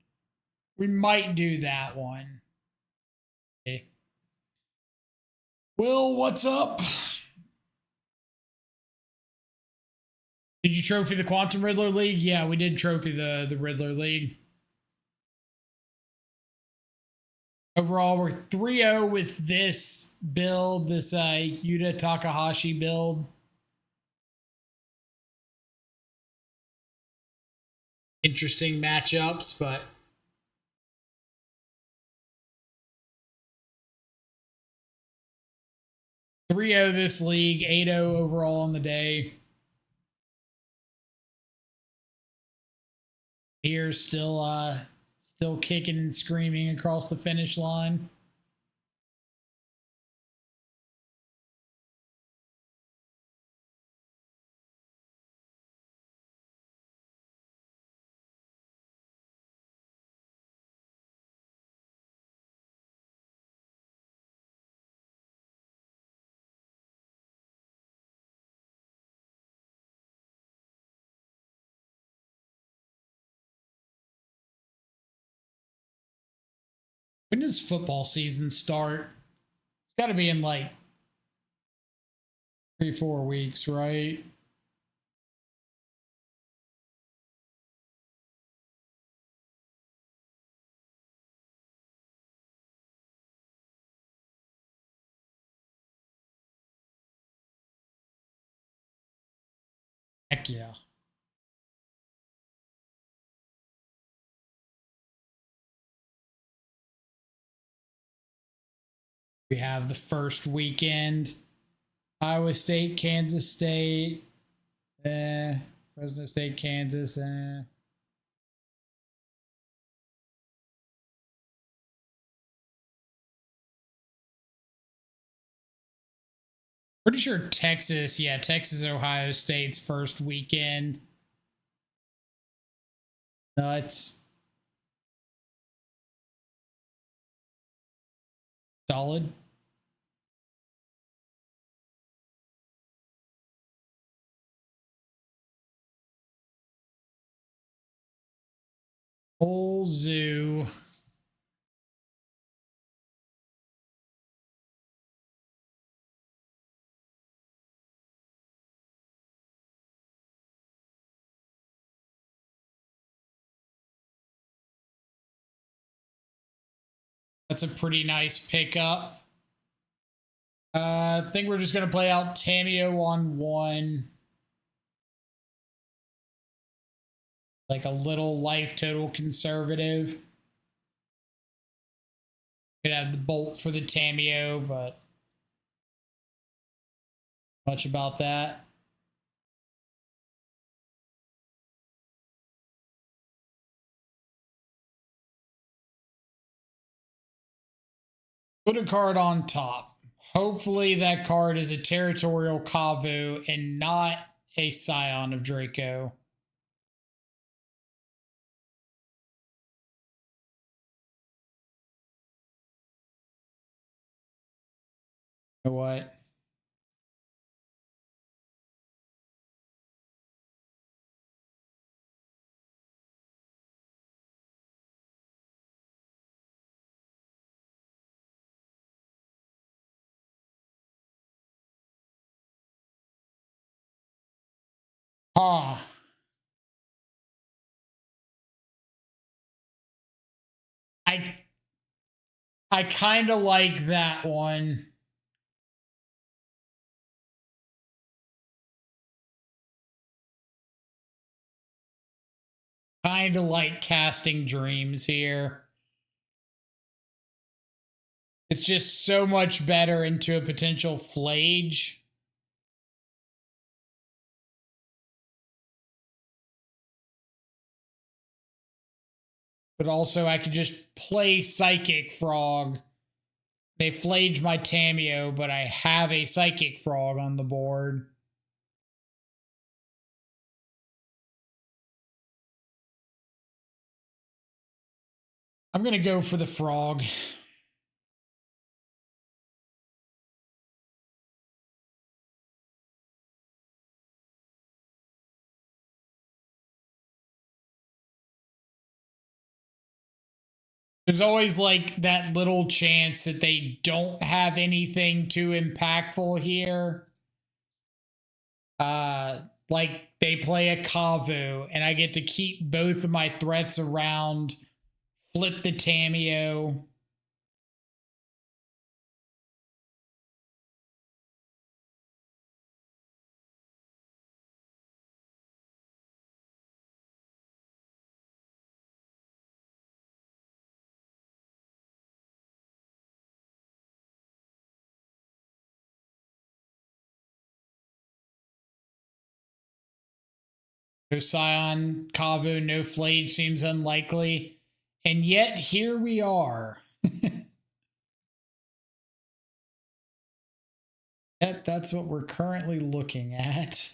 We might do that one. Okay. Will, what's up? Did you trophy the Quantum Riddler League? Yeah, we did trophy the Riddler League. Overall, we're 3-0 with this build, this Yuta Takahashi build. Interesting matchups, but 3-0 this league, 8-0 overall on the day. Here still kicking and screaming across the finish line. When does football season start? It's got to be in like 3-4 weeks, right? Heck yeah. We have the first weekend. Iowa State, Kansas State, Fresno State, Kansas. Pretty sure Texas, yeah, Texas, Ohio State's first weekend. It's solid. Whole zoo. That's a pretty nice pickup. I think we're just going to play out Tamio on 1. Like a little life total conservative. Could have the bolt for the Tamio, but much about that. Put a card on top. Hopefully that card is a Territorial Kavu and not a Scion of Draco. You know what? Ah. I kind of like that one. Kind of like casting dreams here. It's just so much better into a potential Flage. But also I could just play Psychic Frog. They Flage my Tamio, but I have a Psychic Frog on the board. I'm going to go for the Frog. There's always like that little chance that they don't have anything too impactful here. Like they play a Kavu and I get to keep both of my threats around, flip the Tamio. No Scion, Kavu, no Flage seems unlikely. And yet here we are. That's what we're currently looking at.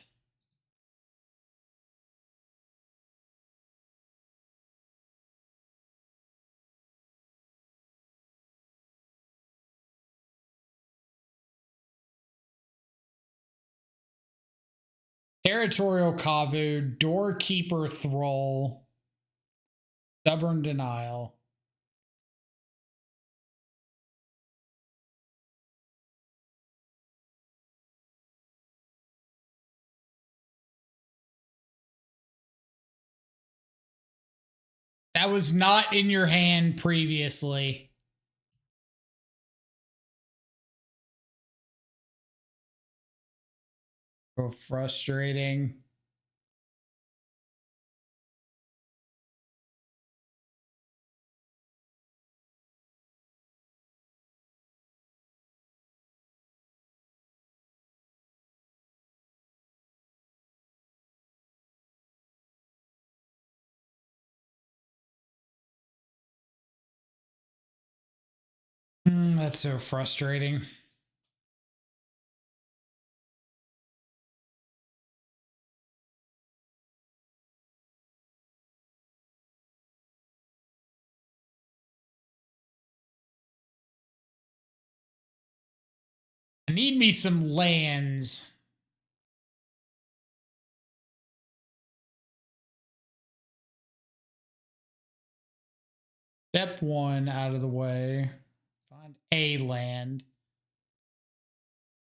Territorial Kavu, Doorkeeper Thrall, Stubborn Denial. That was not in your hand previously. So frustrating. That's so frustrating. I need me some lands. Step one out of the way. Find a land.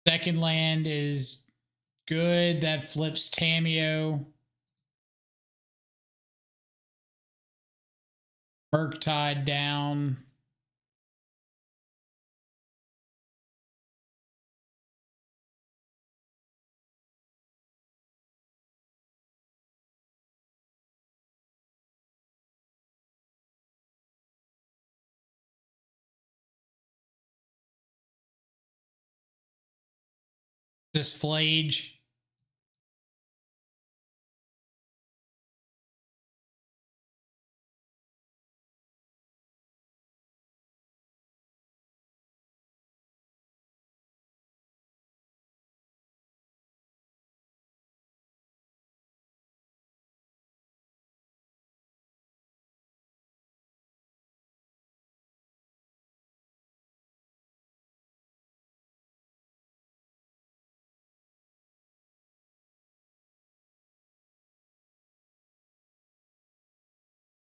Second land is good. That flips Tamio. Murktide down. This Flage.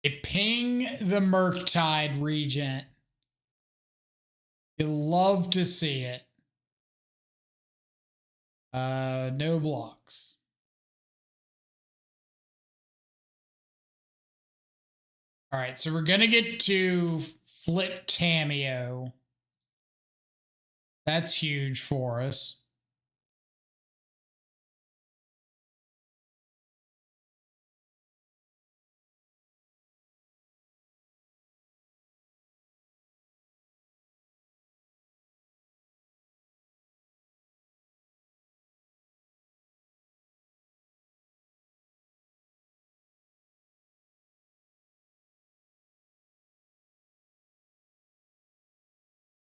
They ping the Murktide Regent. You love to see it. No blocks. All right, so we're gonna get to flip Tamio. That's huge for us.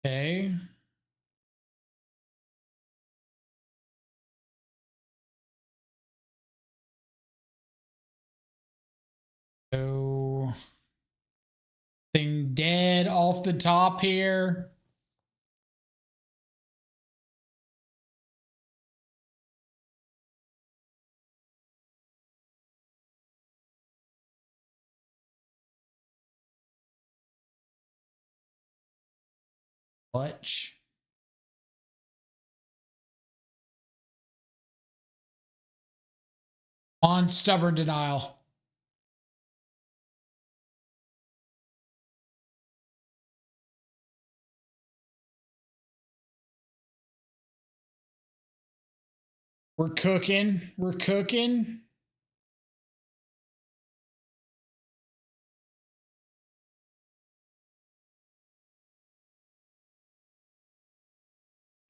Okay. So thing dead off the top here. Clutch. On stubborn denial. We're cooking. We're cooking.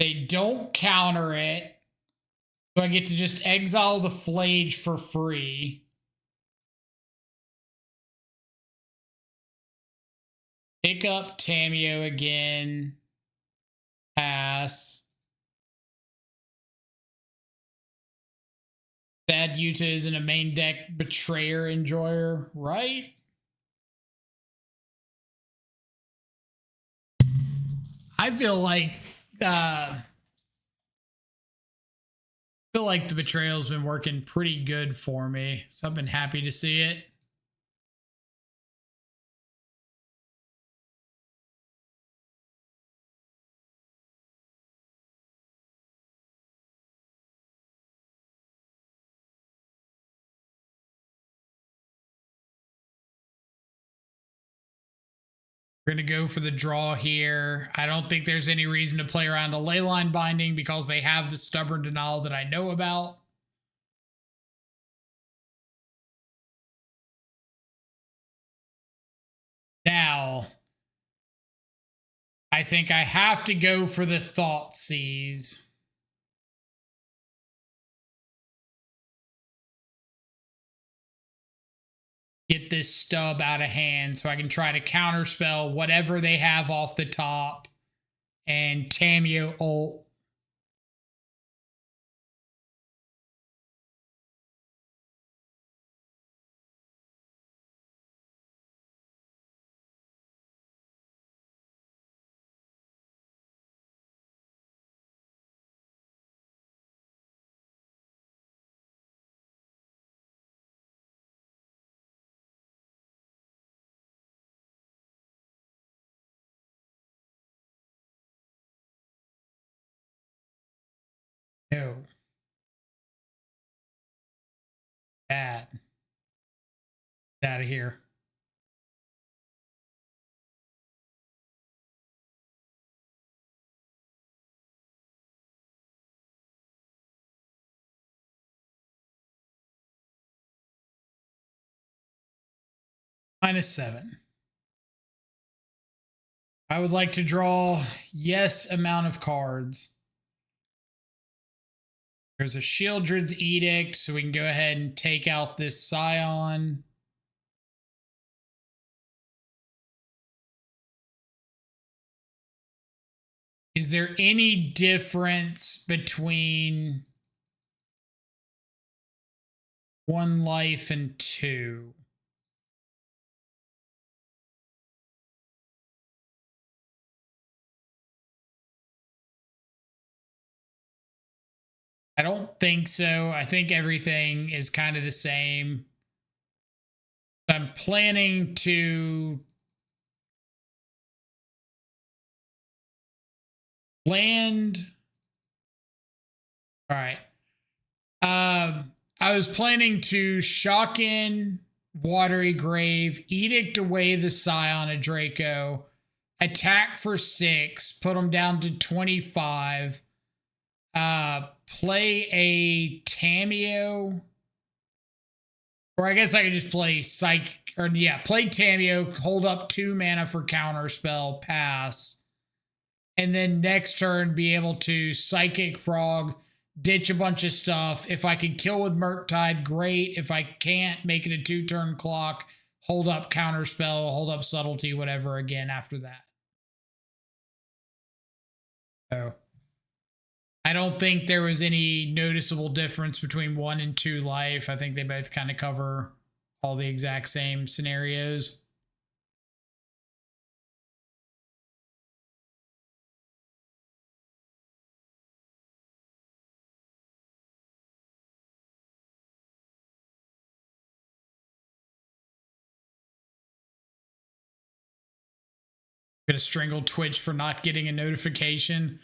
They don't counter it. So I get to just exile the Flage for free. Pick up Tamio again. Pass. Sad Yuta isn't a main deck betrayer enjoyer, right? I feel like the betrayal's been working pretty good for me, so I've been happy to see it. We're going to go for the draw here. I don't think there's any reason to play around a Leyline Binding because they have the stubborn denial that I know about. Now, I think I have to go for the Thoughtseize. Get this stub out of hand so I can try to counterspell whatever they have off the top. and Tamio ult. No. Bad. Get out of here. -7. I would like to draw yes amount of cards. There's a Shieldred's Edict, so we can go ahead and take out this Scion. Is there any difference between 1 life and 2? I don't think so. I think everything is kind of the same. I'm planning to land. All right. I was planning to shock in Watery Grave, Edict away the Scion of Draco, attack for 6, put them down to 25, play a Tamio, or I guess I could just play play Tamio, hold up 2 mana for counterspell, pass, and then next turn be able to Psychic Frog, ditch a bunch of stuff. If I can kill with Murktide, great. If I can't, make it a 2-turn clock, hold up Counterspell, hold up Subtlety, whatever again after that. So I don't think there was any noticeable difference between 1 and 2 life. I think they both kind of cover all the exact same scenarios. Gonna strangle Twitch for not getting a notification.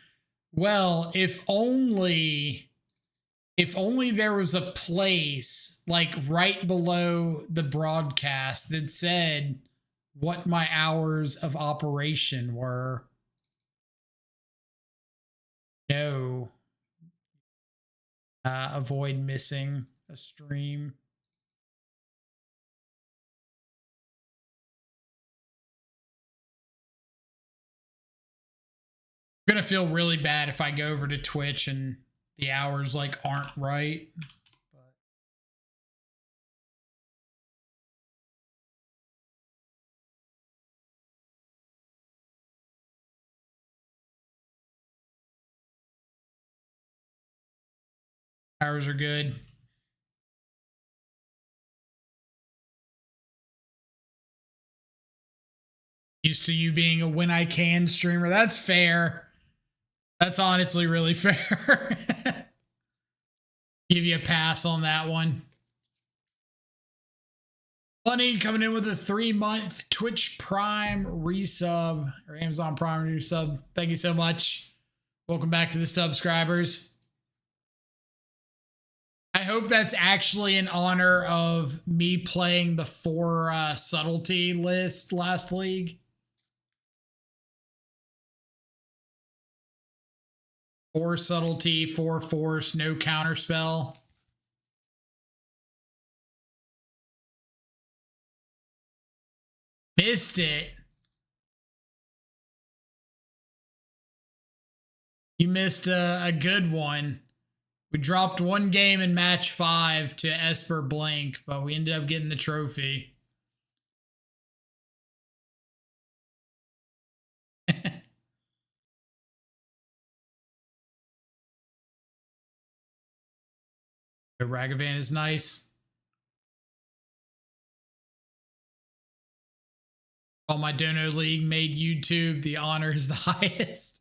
Well, if only there was a place like right below the broadcast that said what my hours of operation were. No. Avoid missing a stream. I'm gonna feel really bad if I go over to Twitch and the hours like aren't right. But hours are good. Used to you being a when I can streamer. That's fair. That's honestly really fair. Give you a pass on that one. Funny coming in with a 3-month Twitch Prime resub or Amazon Prime resub. Thank you so much. Welcome back to the subscribers. I hope that's actually in honor of me playing the 4 subtlety list last league. 4 subtlety, 4 force, no counterspell. Missed it. You missed a good one. We dropped 1 game in match 5 to Esper Blank, but we ended up getting the trophy. The Ragavan is nice. All my Dono League made YouTube. The honor is the highest.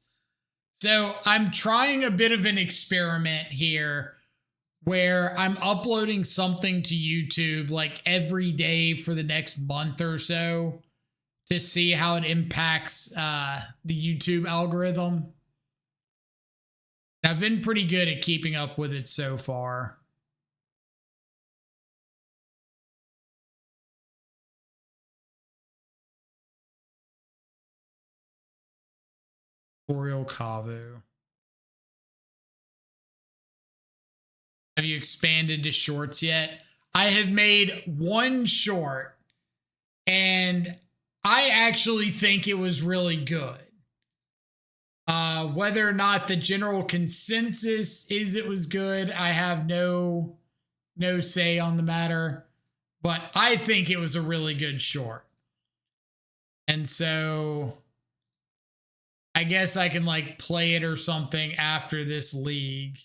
So I'm trying a bit of an experiment here where I'm uploading something to YouTube like every day for the next month or so to see how it impacts the YouTube algorithm. I've been pretty good at keeping up with it so far. Goryo Kavu. Have you expanded to shorts yet? I have made one short, and I actually think it was really good. Whether or not the general consensus is it was good, I have no say on the matter, but I think it was a really good short. And so I guess I can like play it or something after this league.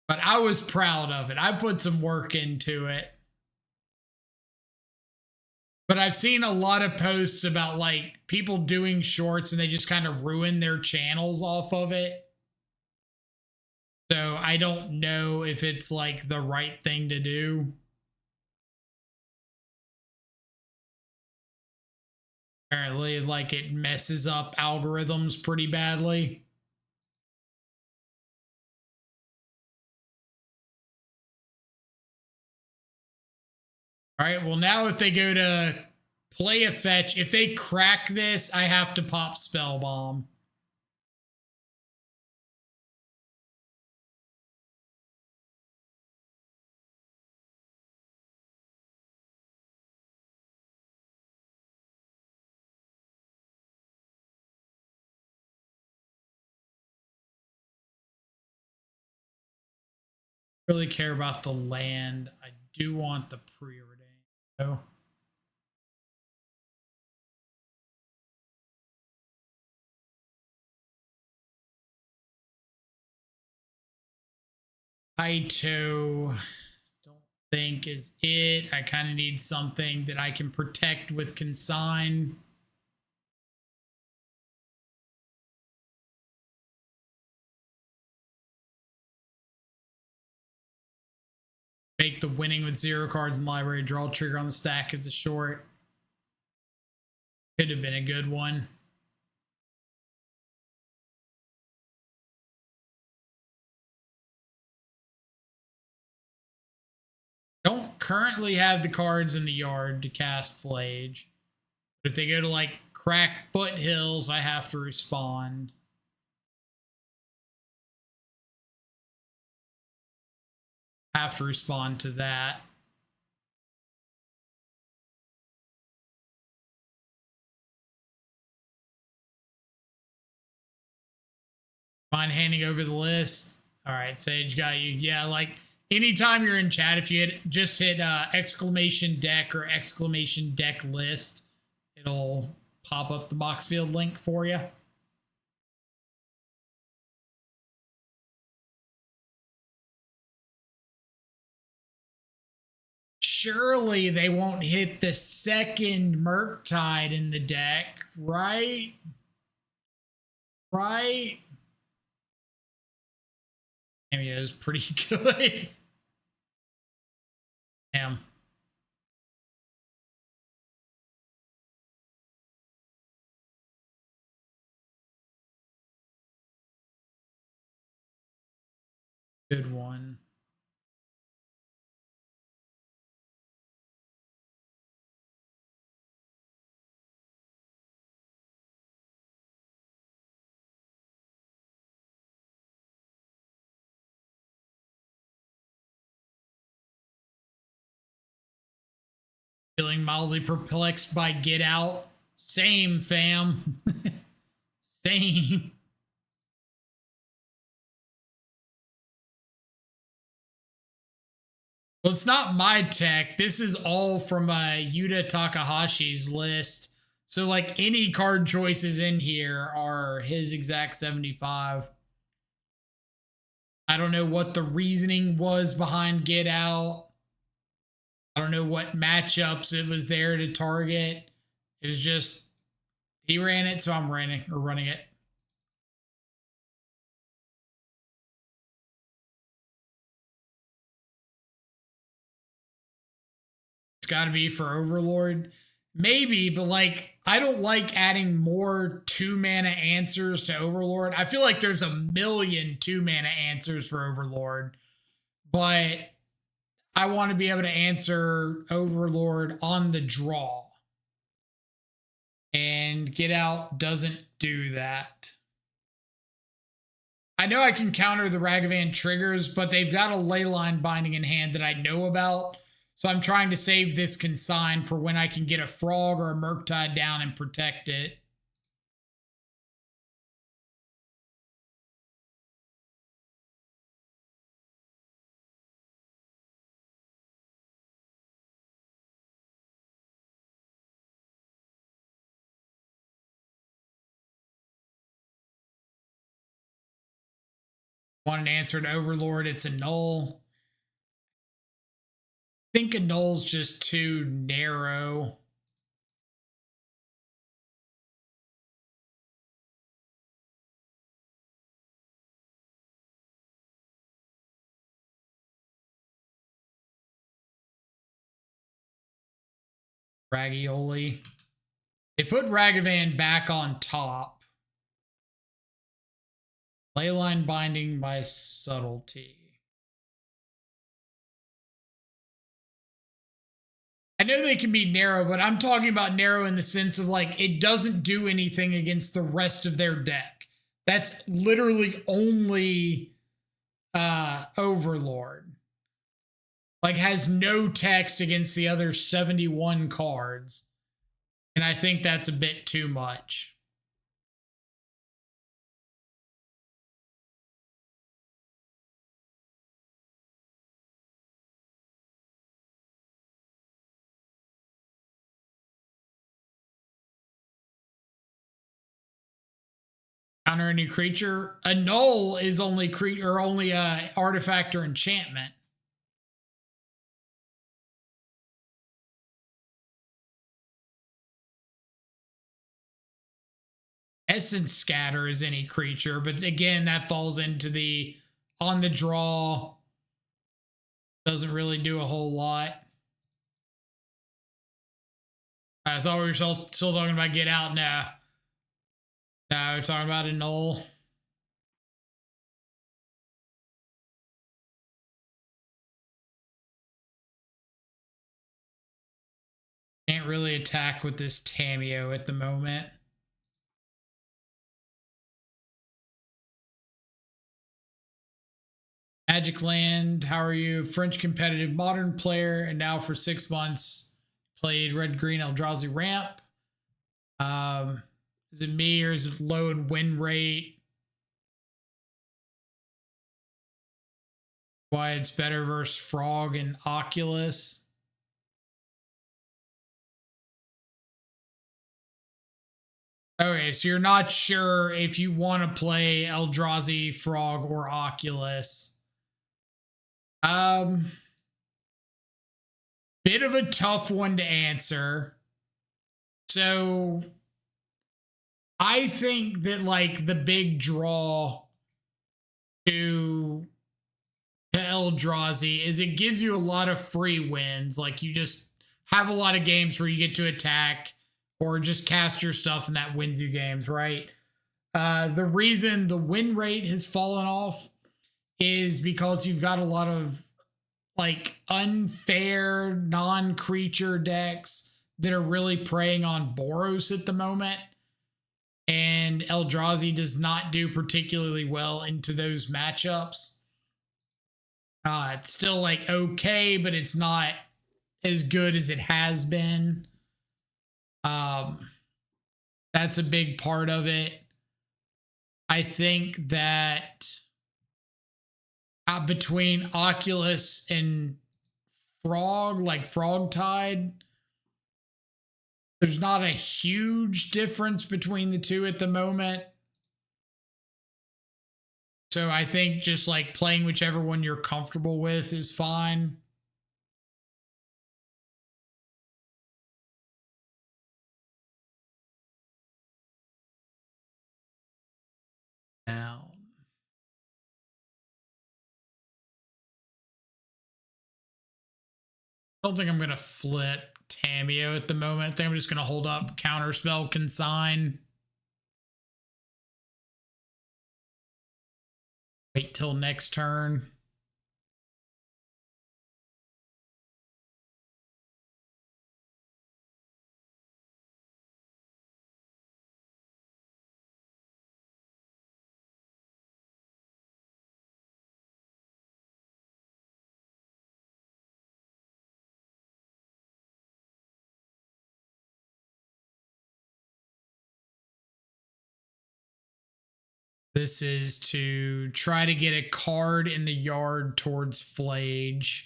But I was proud of it. I put some work into it. But I've seen a lot of posts about like people doing shorts and they just kind of ruin their channels off of it. So I don't know if it's like the right thing to do. Apparently, like it messes up algorithms pretty badly. All right, well, now if they go to play a fetch, if they crack this, I have to pop Spell Bomb. Really care about the land. I do want the preordained. Oh. Kaito, don't think is it. I kind of need something that I can protect with Consign. Make the winning with 0 cards in library draw trigger on the stack as a short. Could have been a good one. Don't currently have the cards in the yard to cast Flage. But if they go to like crack Foothills, I have to respond. Have to respond to that. Mind handing over the list? All right, Sage got you. Yeah, like anytime you're in chat, if you just hit exclamation deck or exclamation deck list, it'll pop up the Boxfield link for you. Surely they won't hit the second Murktide in the deck, right? Right? Cameo is pretty good. Damn. Good one. Feeling mildly perplexed by Get Out. Same, fam. Same. Well, it's not my tech. This is all from Yuta Takahashi's list. So, like, any card choices in here are his exact 75. I don't know what the reasoning was behind Get Out. I don't know what matchups it was there to target. It was just he ran it, so I'm running it. It's got to be for Overlord. Maybe, but like, I don't like adding more 2-mana answers to Overlord. I feel like there's a million 2-mana answers for Overlord, but I want to be able to answer Overlord on the draw. And Get Out doesn't do that. I know I can counter the Ragavan triggers, but they've got a Leyline Binding in hand that I know about. So I'm trying to save this consign for when I can get a Frog or a Murktide down and protect it. Want an answer to Overlord, it's a null. I think a null's just too narrow. Ragioli. They put Ragavan back on top. Leyline Binding by Subtlety. I know they can be narrow, but I'm talking about narrow in the sense of like it doesn't do anything against the rest of their deck. That's literally only Overlord. Like has no text against the other 71 cards. And I think that's a bit too much. Counter a new creature. A null is only only a artifact or enchantment. Essence Scatter is any creature, but again, that falls into the on the draw. Doesn't really do a whole lot. I thought we were still talking about Get Out now. Now we're talking about a null. Can't really attack with this Tameo at the moment. Magic Land, how are you? French competitive modern player, and now for 6 months played Red Green Eldrazi Ramp. Is it me or is it low in win rate? Why it's better versus Frog and Oculus? Okay, so you're not sure if you want to play Eldrazi, Frog, or Oculus. Bit of a tough one to answer. So I think that like the big draw to Eldrazi is it gives you a lot of free wins. Like you just have a lot of games where you get to attack or just cast your stuff and that wins you games, right? The reason the win rate has fallen off is because you've got a lot of like unfair non-creature decks that are really preying on Boros at the moment. And Eldrazi does not do particularly well into those matchups. It's still like okay, but it's not as good as it has been. That's a big part of it. I think that between Oculus and Frog, like Frog Tide, there's not a huge difference between the two at the moment. So I think just like playing whichever one you're comfortable with is fine. Down. I don't think I'm going to flip Tamio at the moment. I think I'm just going to hold up Counterspell Consign. Wait till next turn. This is to try to get a card in the yard towards Flage.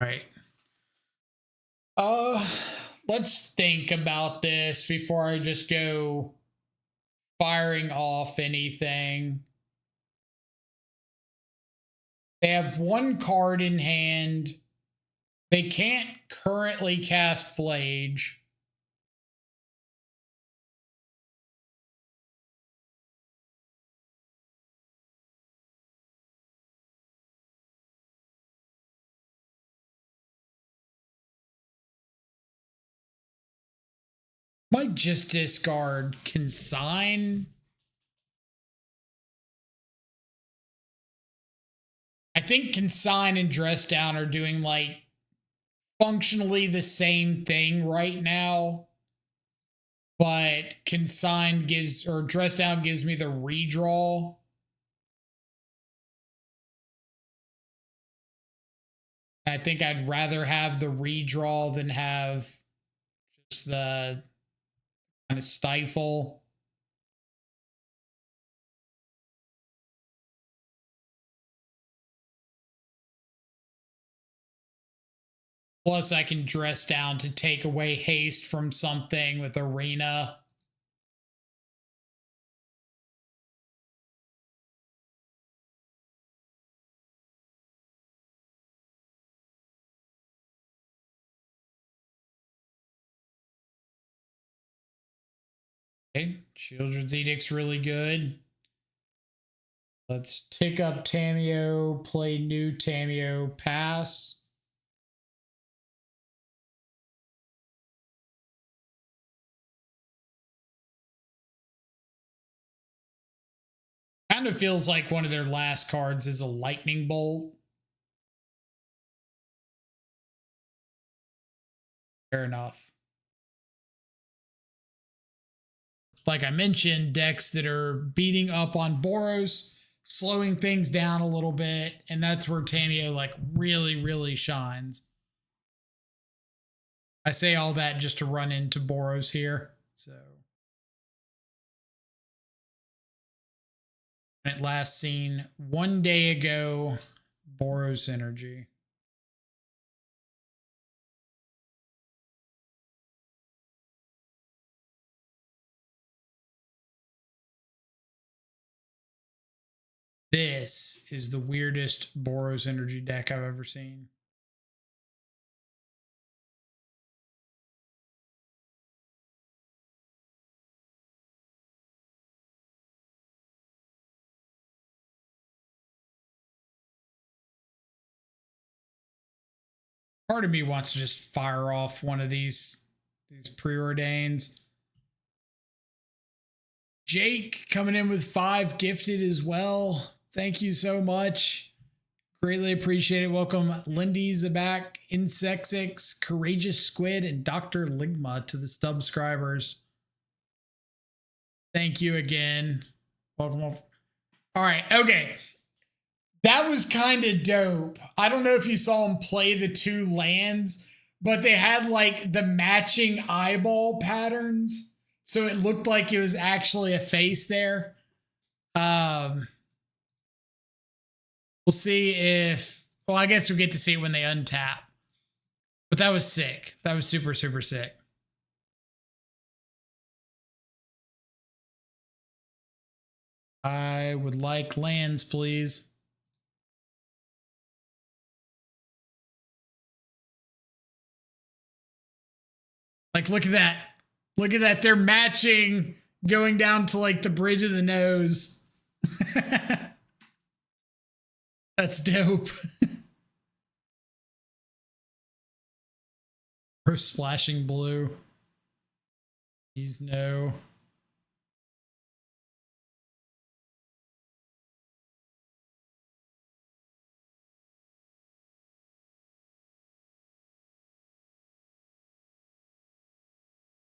Right. Let's think about this before I just go firing off anything. They have one card in hand. They can't currently cast Flage. Might just discard Consign. I think Consign and Dress Down are doing like functionally the same thing right now. But Consign gives, or Dress Down gives me the redraw. I think I'd rather have the redraw than have just the kind of stifle. Plus, I can Dress Down to take away haste from something with Arena. Okay, Children's Edict's really good. Let's tick up Tamio, play new Tamio, pass. Kind of feels like one of their last cards is a lightning bolt. Fair enough. Like I mentioned, decks that are beating up on Boros, slowing things down a little bit, and that's where Tamio like really shines. I say all that just to run into Boros here. So at last seen 1 day ago, Boros Energy. This is the weirdest Boros Energy deck I've ever seen. Part of me wants to just fire off one of these preordains. Jake coming in with 5 gifted as well. Thank you so much. Greatly appreciate it. Welcome Lindy Zabak, Insexix, Courageous Squid, and Dr. Ligma to the subscribers. Thank you again. Welcome. All right. Okay. That was kind of dope. I don't know if you saw him play the 2 lands, but they had like the matching eyeball patterns. So it looked like it was actually a face there. Um, we'll see if. Well, I guess we'll get to see it when they untap. But that was sick. That was super, super sick. I would like lands, please. Like, look at that. Look at that. They're matching going down to like the bridge of the nose. That's dope. Or splashing blue. Please no.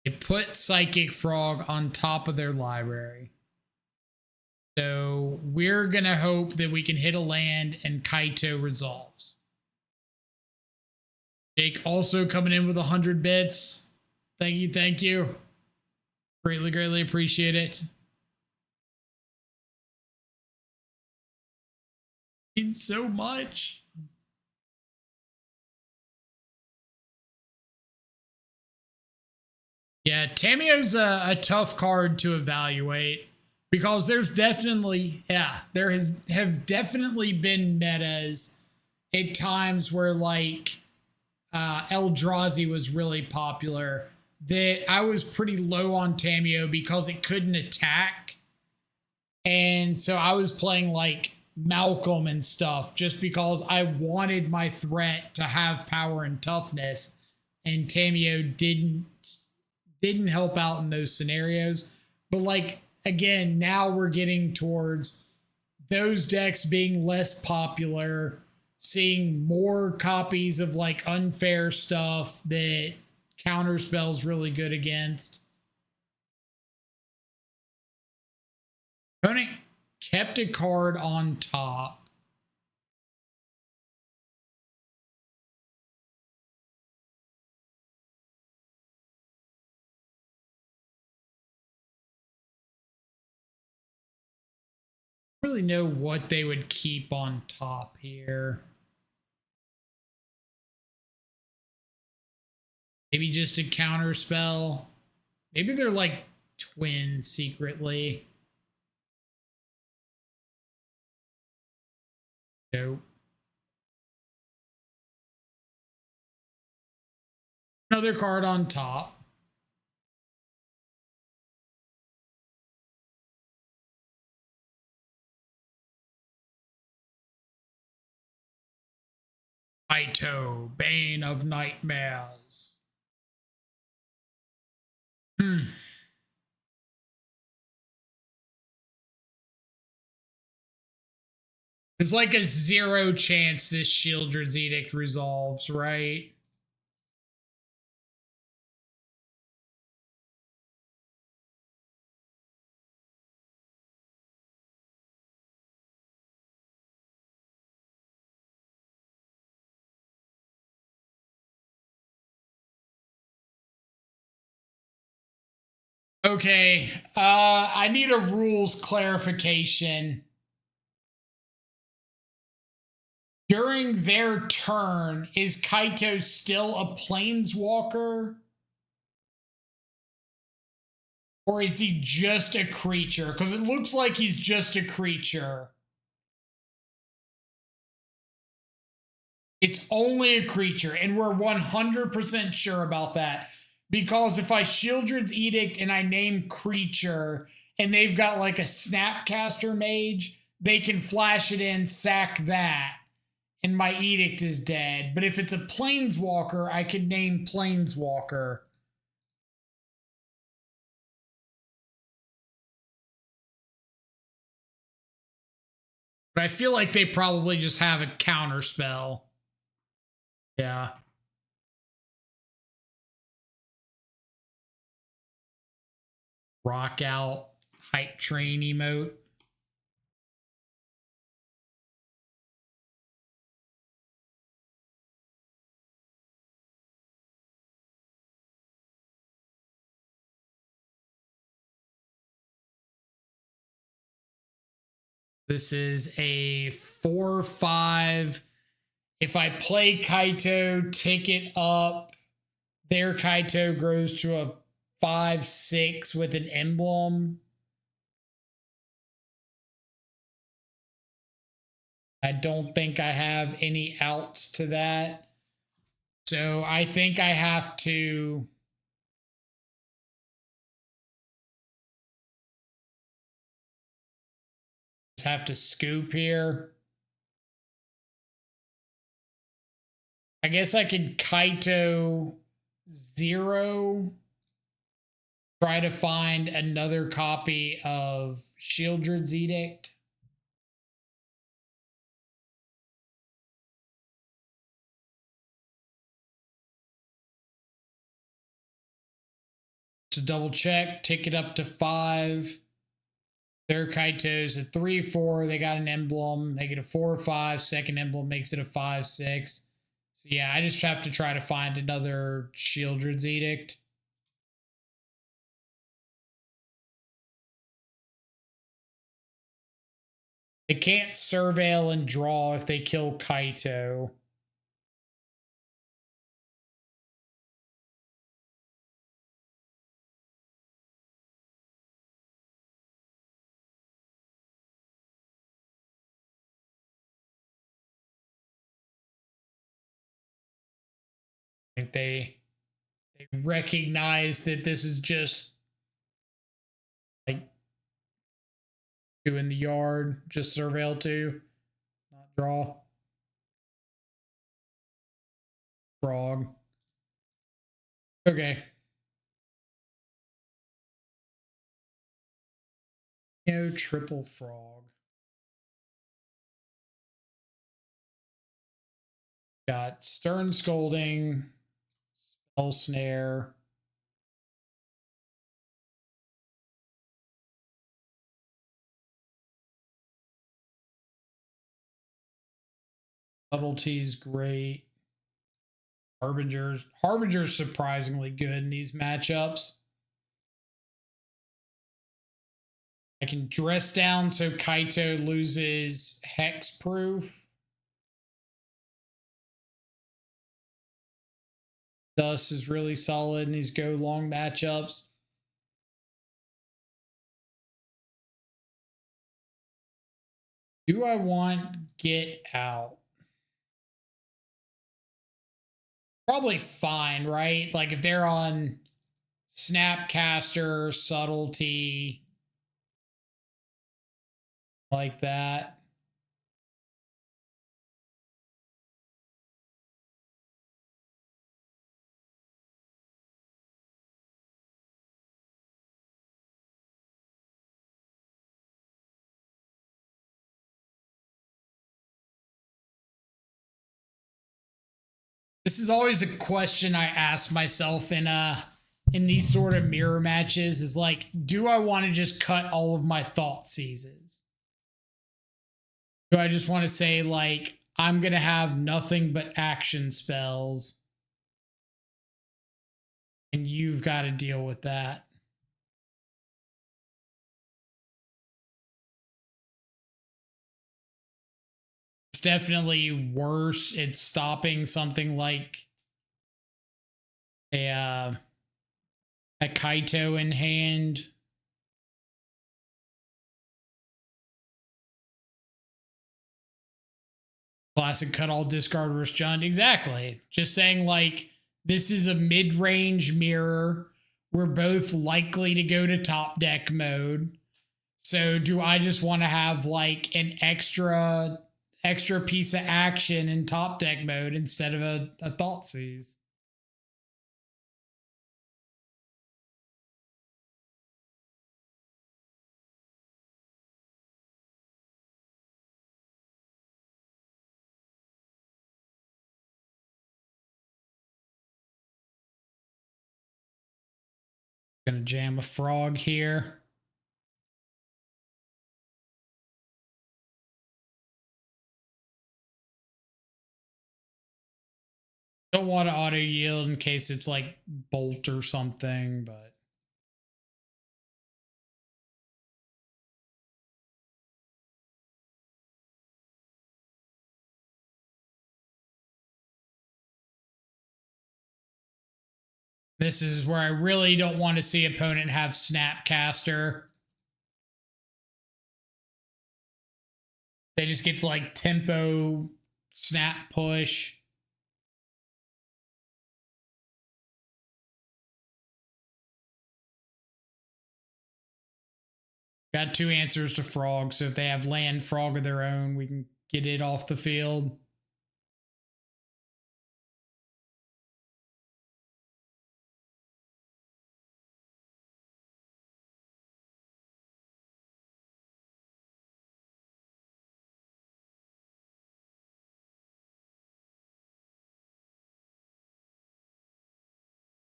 They put Psychic Frog on top of their library. So we're going to hope that we can hit a land and Kaito resolves. Jake also coming in with 100 bits. Thank you, thank you. Greatly, greatly appreciate it. Means so much. Yeah, Tamio's a tough card to evaluate because there's definitely, there have definitely been metas at times where like Eldrazi was really popular that I was pretty low on Tamio because it couldn't attack. And so I was playing like Malcolm and stuff just because I wanted my threat to have power and toughness, and Tamio didn't help out in those scenarios. But like again, now we're getting towards those decks being less popular, seeing more copies of like unfair stuff that counterspell's really good against. Opponent kept a card on top. I don't really know what they would keep on top here. Maybe just a counter spell. Maybe they're like twins secretly. Nope. Another card on top. Kaito, Bane of Nightmares. It's like a 0 chance this Shieldred's Edict resolves, right? Okay, I need a rules clarification. During their turn, is Kaito still a planeswalker? Or is he just a creature? Because it looks like he's just a creature. It's only a creature, and we're 100% sure about that. Because if I Shieldred's Edict and I name creature, and they've got like a Snapcaster Mage, they can flash it in, sack that, and my Edict is dead. But if it's a Planeswalker, I can name Planeswalker. But I feel like they probably just have a counter spell. Yeah. Rock out, hype train emote. This is a 4/5. If I play Kaito, tick it up, their Kaito grows to a 5/6 with an emblem. I don't think I have any outs to that. So I think I have to scoop here. I guess I could Kaito 0, try to find another copy of Shieldred's Edict. To double check, tick it up to 5. Their Kaito's a 3/4. They got an emblem. They get a 4/5. Second emblem makes it a 5/6. So yeah, I just have to try to find another Shieldred's Edict. They can't surveil and draw if they kill Kaito. I think they recognize that this is just like 2 in the yard, just surveil 2, not draw. Frog. Okay. No triple frog. Got Stern Scolding, Spell Snare. Subtlety's great. Harbinger's surprisingly good in these matchups. I can dress down so Kaito loses hexproof. Dust is really solid in these go long matchups. Do I want Get Out? Probably fine, right? Like if they're on Snapcaster, Subtlety, like that. This is always a question I ask myself in these sort of mirror matches is like, do I want to just cut all of my thought seizes? Do I just want to say like I'm gonna have nothing but action spells and you've got to deal with that? It's definitely worse. It's stopping something like a Kaito in hand. Classic cut all discard Rishjund. Exactly. Just saying like this is a mid-range mirror. We're both likely to go to top deck mode. So do I just want to have like an extra piece of action in top deck mode instead of a thought seize? Gonna jam a frog here. Don't want to auto yield in case it's like bolt or something, but This is where I really don't want to see opponent have Snapcaster. They just get to like tempo, snap push. Got 2 answers to Frog, so if they have land Frog of their own, we can get it off the field.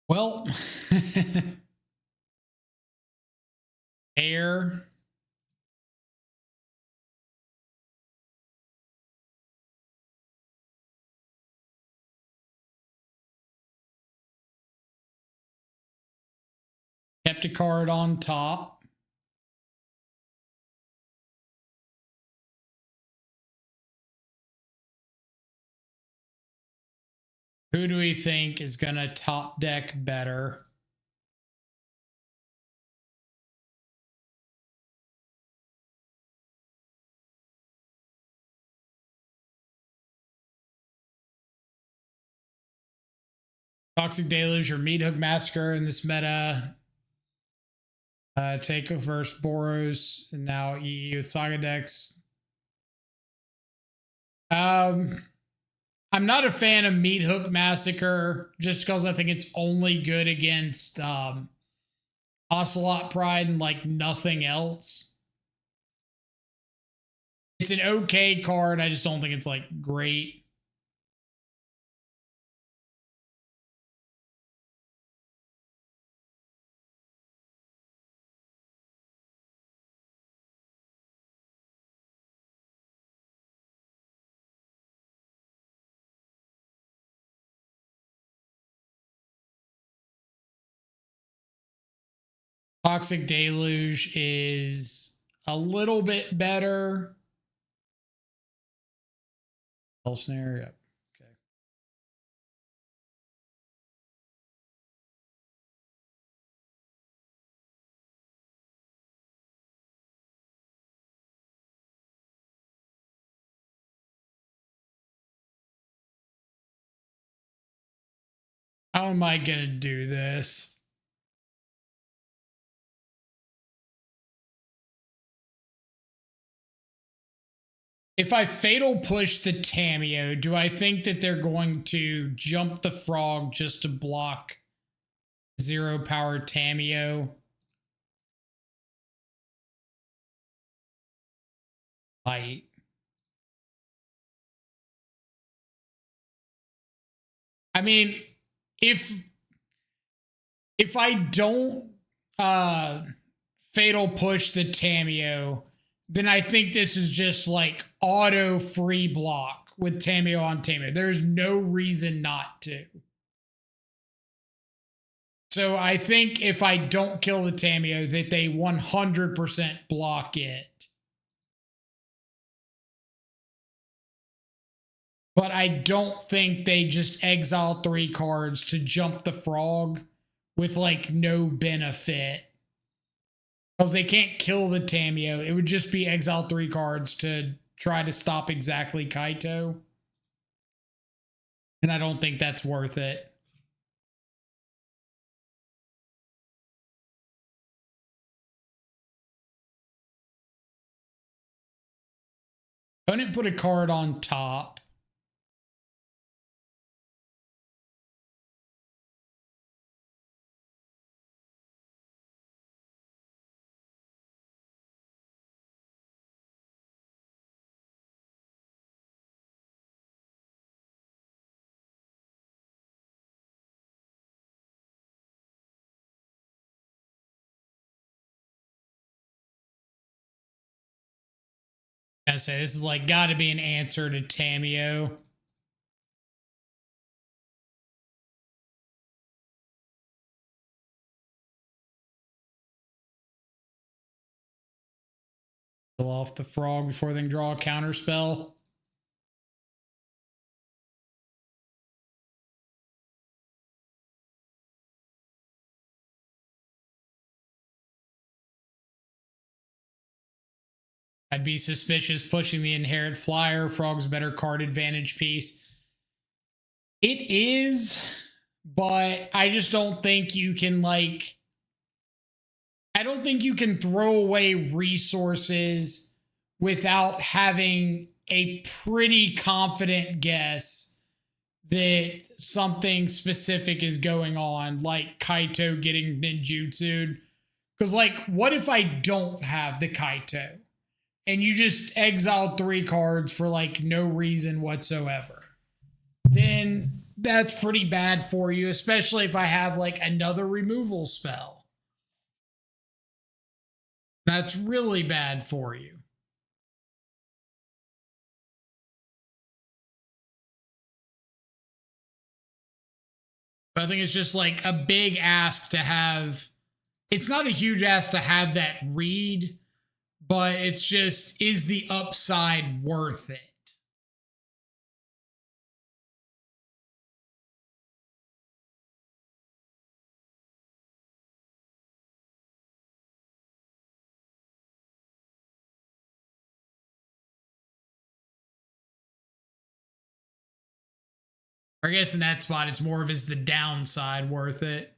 Well, air. Kept a card on top. Who do we think is going to top deck better? Toxic Deluge or Meat Hook Massacre in this meta. Take first Boros and now EE with Saga decks. I'm not a fan of Meat Hook Massacre just because I think it's only good against Ocelot Pride and like nothing else. It's an okay card. I just don't think it's like great. Toxic Deluge is a little bit better. Hell Snare, yep. Okay. How am I gonna do this? If I fatal push the Tameo, do I think that they're going to jump the Frog just to block 0 power Tameo? Light. I mean, if I don't fatal push the Tameo, then I think this is just like auto free block with Tameo on Tameo. There's no reason not to. So I think if I don't kill the Tameo, that they 100% block it. But I don't think they just exile 3 cards to jump the Frog with like no benefit. Because they can't kill the Tameo. It would just be exile 3 cards to try to stop exactly Kaito. And I don't think that's worth it. Opponent put a card on top. I say this is like got to be an answer to Tameo. Kill off the Frog before they can draw a counter spell. I'd be suspicious pushing the inherent flyer. Frog's better card advantage piece. It is, but I just don't think you can, like, I don't think you can throw away resources without having a pretty confident guess that something specific is going on, like Kaito getting ninjutsu'd. Because, like, what if I don't have the Kaito and you just exile 3 cards for, like, no reason whatsoever? Then that's pretty bad for you, especially if I have, like, another removal spell. That's really bad for you. I think it's just like a big ask to have. It's not a huge ask to have that read, but it's just, is the upside worth it? I guess in that spot, it's more of, is the downside worth it?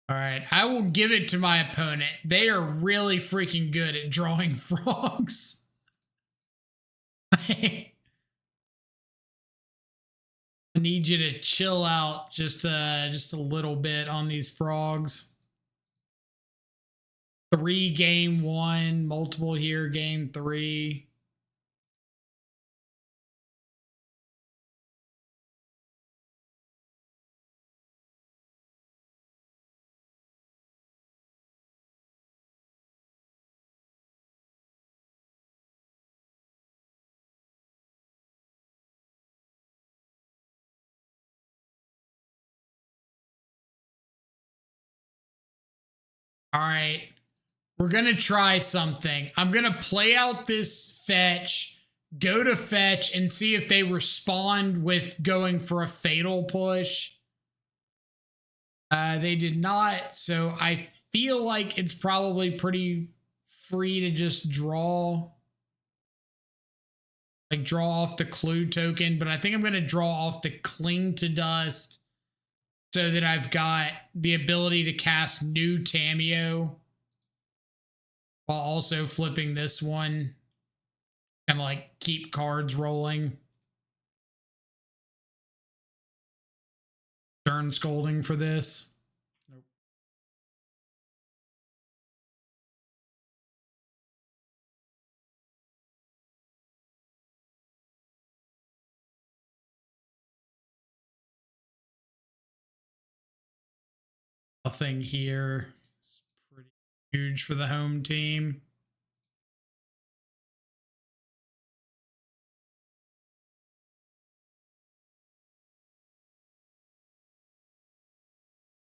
All right, I will give it to my opponent. They are really freaking good at drawing frogs. I need you to chill out just a little bit on these frogs. 3 game 1, multiple here game 3. All right, we're going to try something. I'm going to play out this fetch, go to fetch, and see if they respond with going for a fatal push. They did not, so I feel like it's probably pretty free to just draw. Like, draw off the clue token, but I think I'm going to draw off the Cling to Dust so that I've got the ability to cast new Tameo while also flipping this one. Kind of like keep cards rolling. Stern Scolding for this. Nope. Nothing here. It's pretty huge for the home team.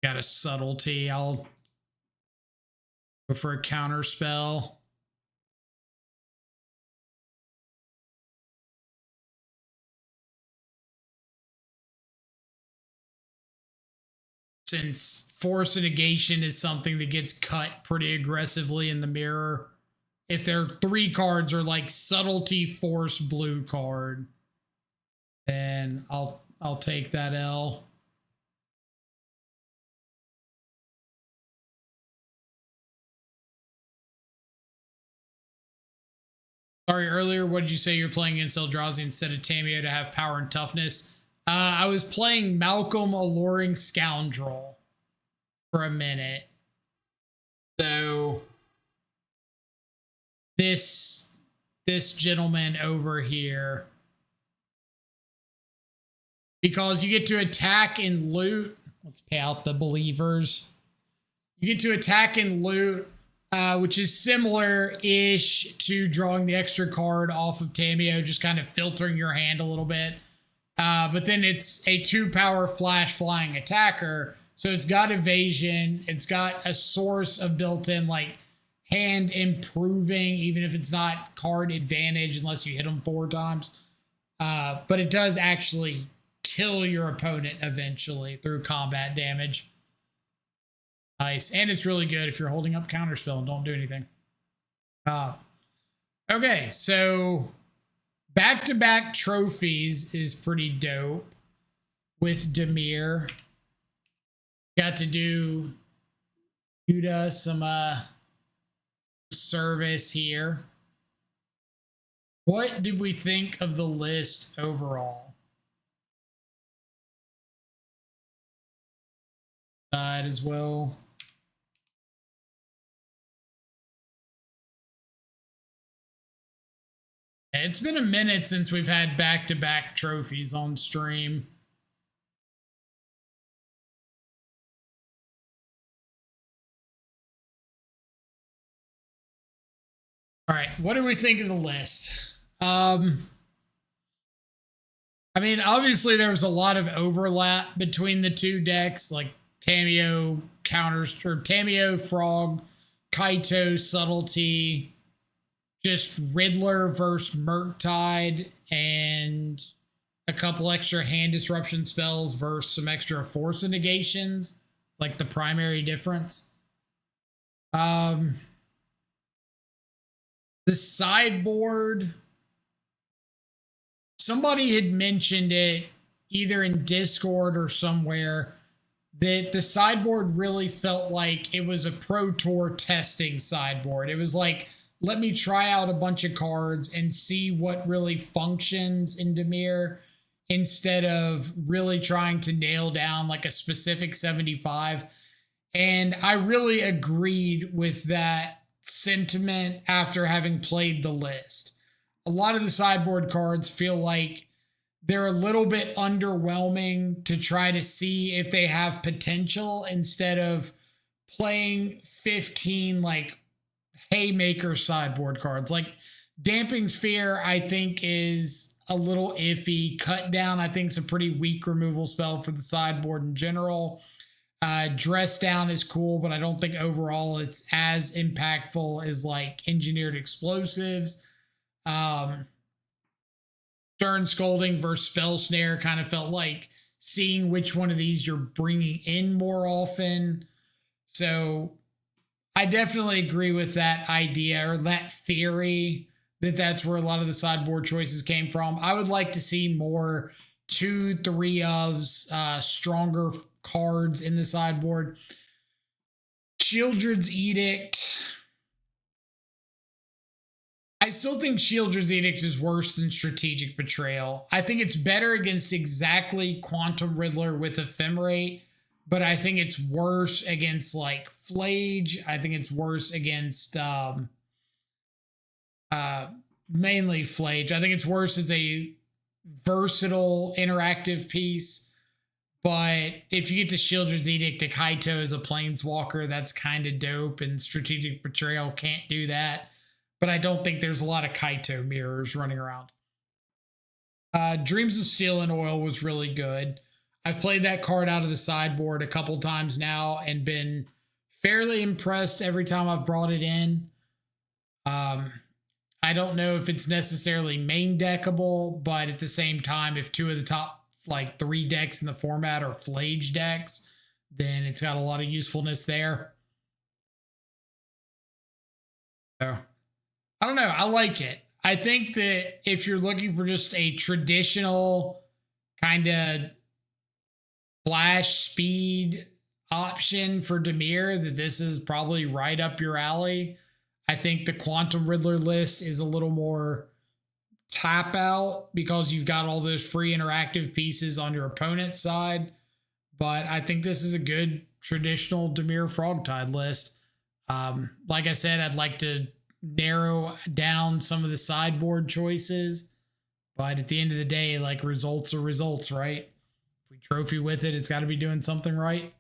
Got a subtlety. I'll go for a counter spell. Since Force and Negation is something that gets cut pretty aggressively in the mirror, if their 3 cards are like Subtlety, Force, blue card, then I'll take that L. Sorry, earlier, what did you say you're playing against Eldrazi instead of Tameo to have power and toughness? I was playing Malcolm Alluring Scoundrel for a minute. So this gentleman over here, because you get to attack and loot. Let's pay out the believers. You get to attack and loot which is similar-ish to drawing the extra card off of Tamiyo, just kind of filtering your hand a little bit. But then it's a 2-power flash flying attacker, so it's got evasion. It's got a source of built-in like hand improving, even if it's not card advantage unless you hit them 4 times. But it does actually kill your opponent eventually through combat damage. Nice. And it's really good if you're holding up counterspell and don't do anything. Okay, so back-to-back trophies is pretty dope with Dimir. Got to do Yuta some service here. What did we think of the list overall? Side as well. It's been a minute since we've had back-to-back trophies on stream. All right, what do we think of the list? I mean, obviously there was a lot of overlap between the two decks, like Tamiyo counters, or Tamiyo Frog, Kaito Subtlety, just Riddler versus Murktide, and a couple extra hand disruption spells versus some extra force negations, like the primary difference. The sideboard, somebody had mentioned it either in Discord or somewhere that the sideboard really felt like it was a Pro Tour testing sideboard. It was like, let me try out a bunch of cards and see what really functions in Dimir instead of really trying to nail down like a specific 75. And I really agreed with that sentiment after having played the list. A lot of the sideboard cards feel like they're a little bit underwhelming to try to see if they have potential instead of playing 15 like haymaker sideboard cards. Like Damping Sphere, I think, is a little iffy. Cut Down, I think, is a pretty weak removal spell for the sideboard in general. Dress Down is cool, but I don't think overall it's as impactful as like Engineered Explosives. Stern Scolding versus Spell Snare kind of felt like seeing which one of these you're bringing in more often. So I definitely agree with that idea or that theory that that's where a lot of the sideboard choices came from. I would like to see more 2, 3 ofs, stronger cards in the sideboard. Shieldred's Edict. I still think Shieldred's Edict is worse than Strategic Betrayal. I think it's better against exactly Quantum Riddler with Ephemerate, but I think it's worse against like Flage. I think it's worse against mainly Flage. I think it's worse as a versatile interactive piece. But if you get to Shieldred's Edict to Kaito as a Planeswalker, that's kind of dope, and Strategic Betrayal can't do that. But I don't think there's a lot of Kaito mirrors running around. Dreams of Steel and Oil was really good. I've played that card out of the sideboard a couple times now and been fairly impressed every time I've brought it in. I don't know if it's necessarily main deckable, but at the same time, if 2 of the top like 3 decks in the format are Flage decks, then it's got a lot of usefulness there. So I don't know. I like it. I think that if you're looking for just a traditional kind of flash speed option for Dimir, that this is probably right up your alley. I think the Quantum Riddler list is a little more tap out because you've got all those free interactive pieces on your opponent's side. But I think this is a good traditional Dimir Frogtide list. Like I said, I'd like to narrow down some of the sideboard choices, but at the end of the day, like results are results, right? If we trophy with it, it's got to be doing something right.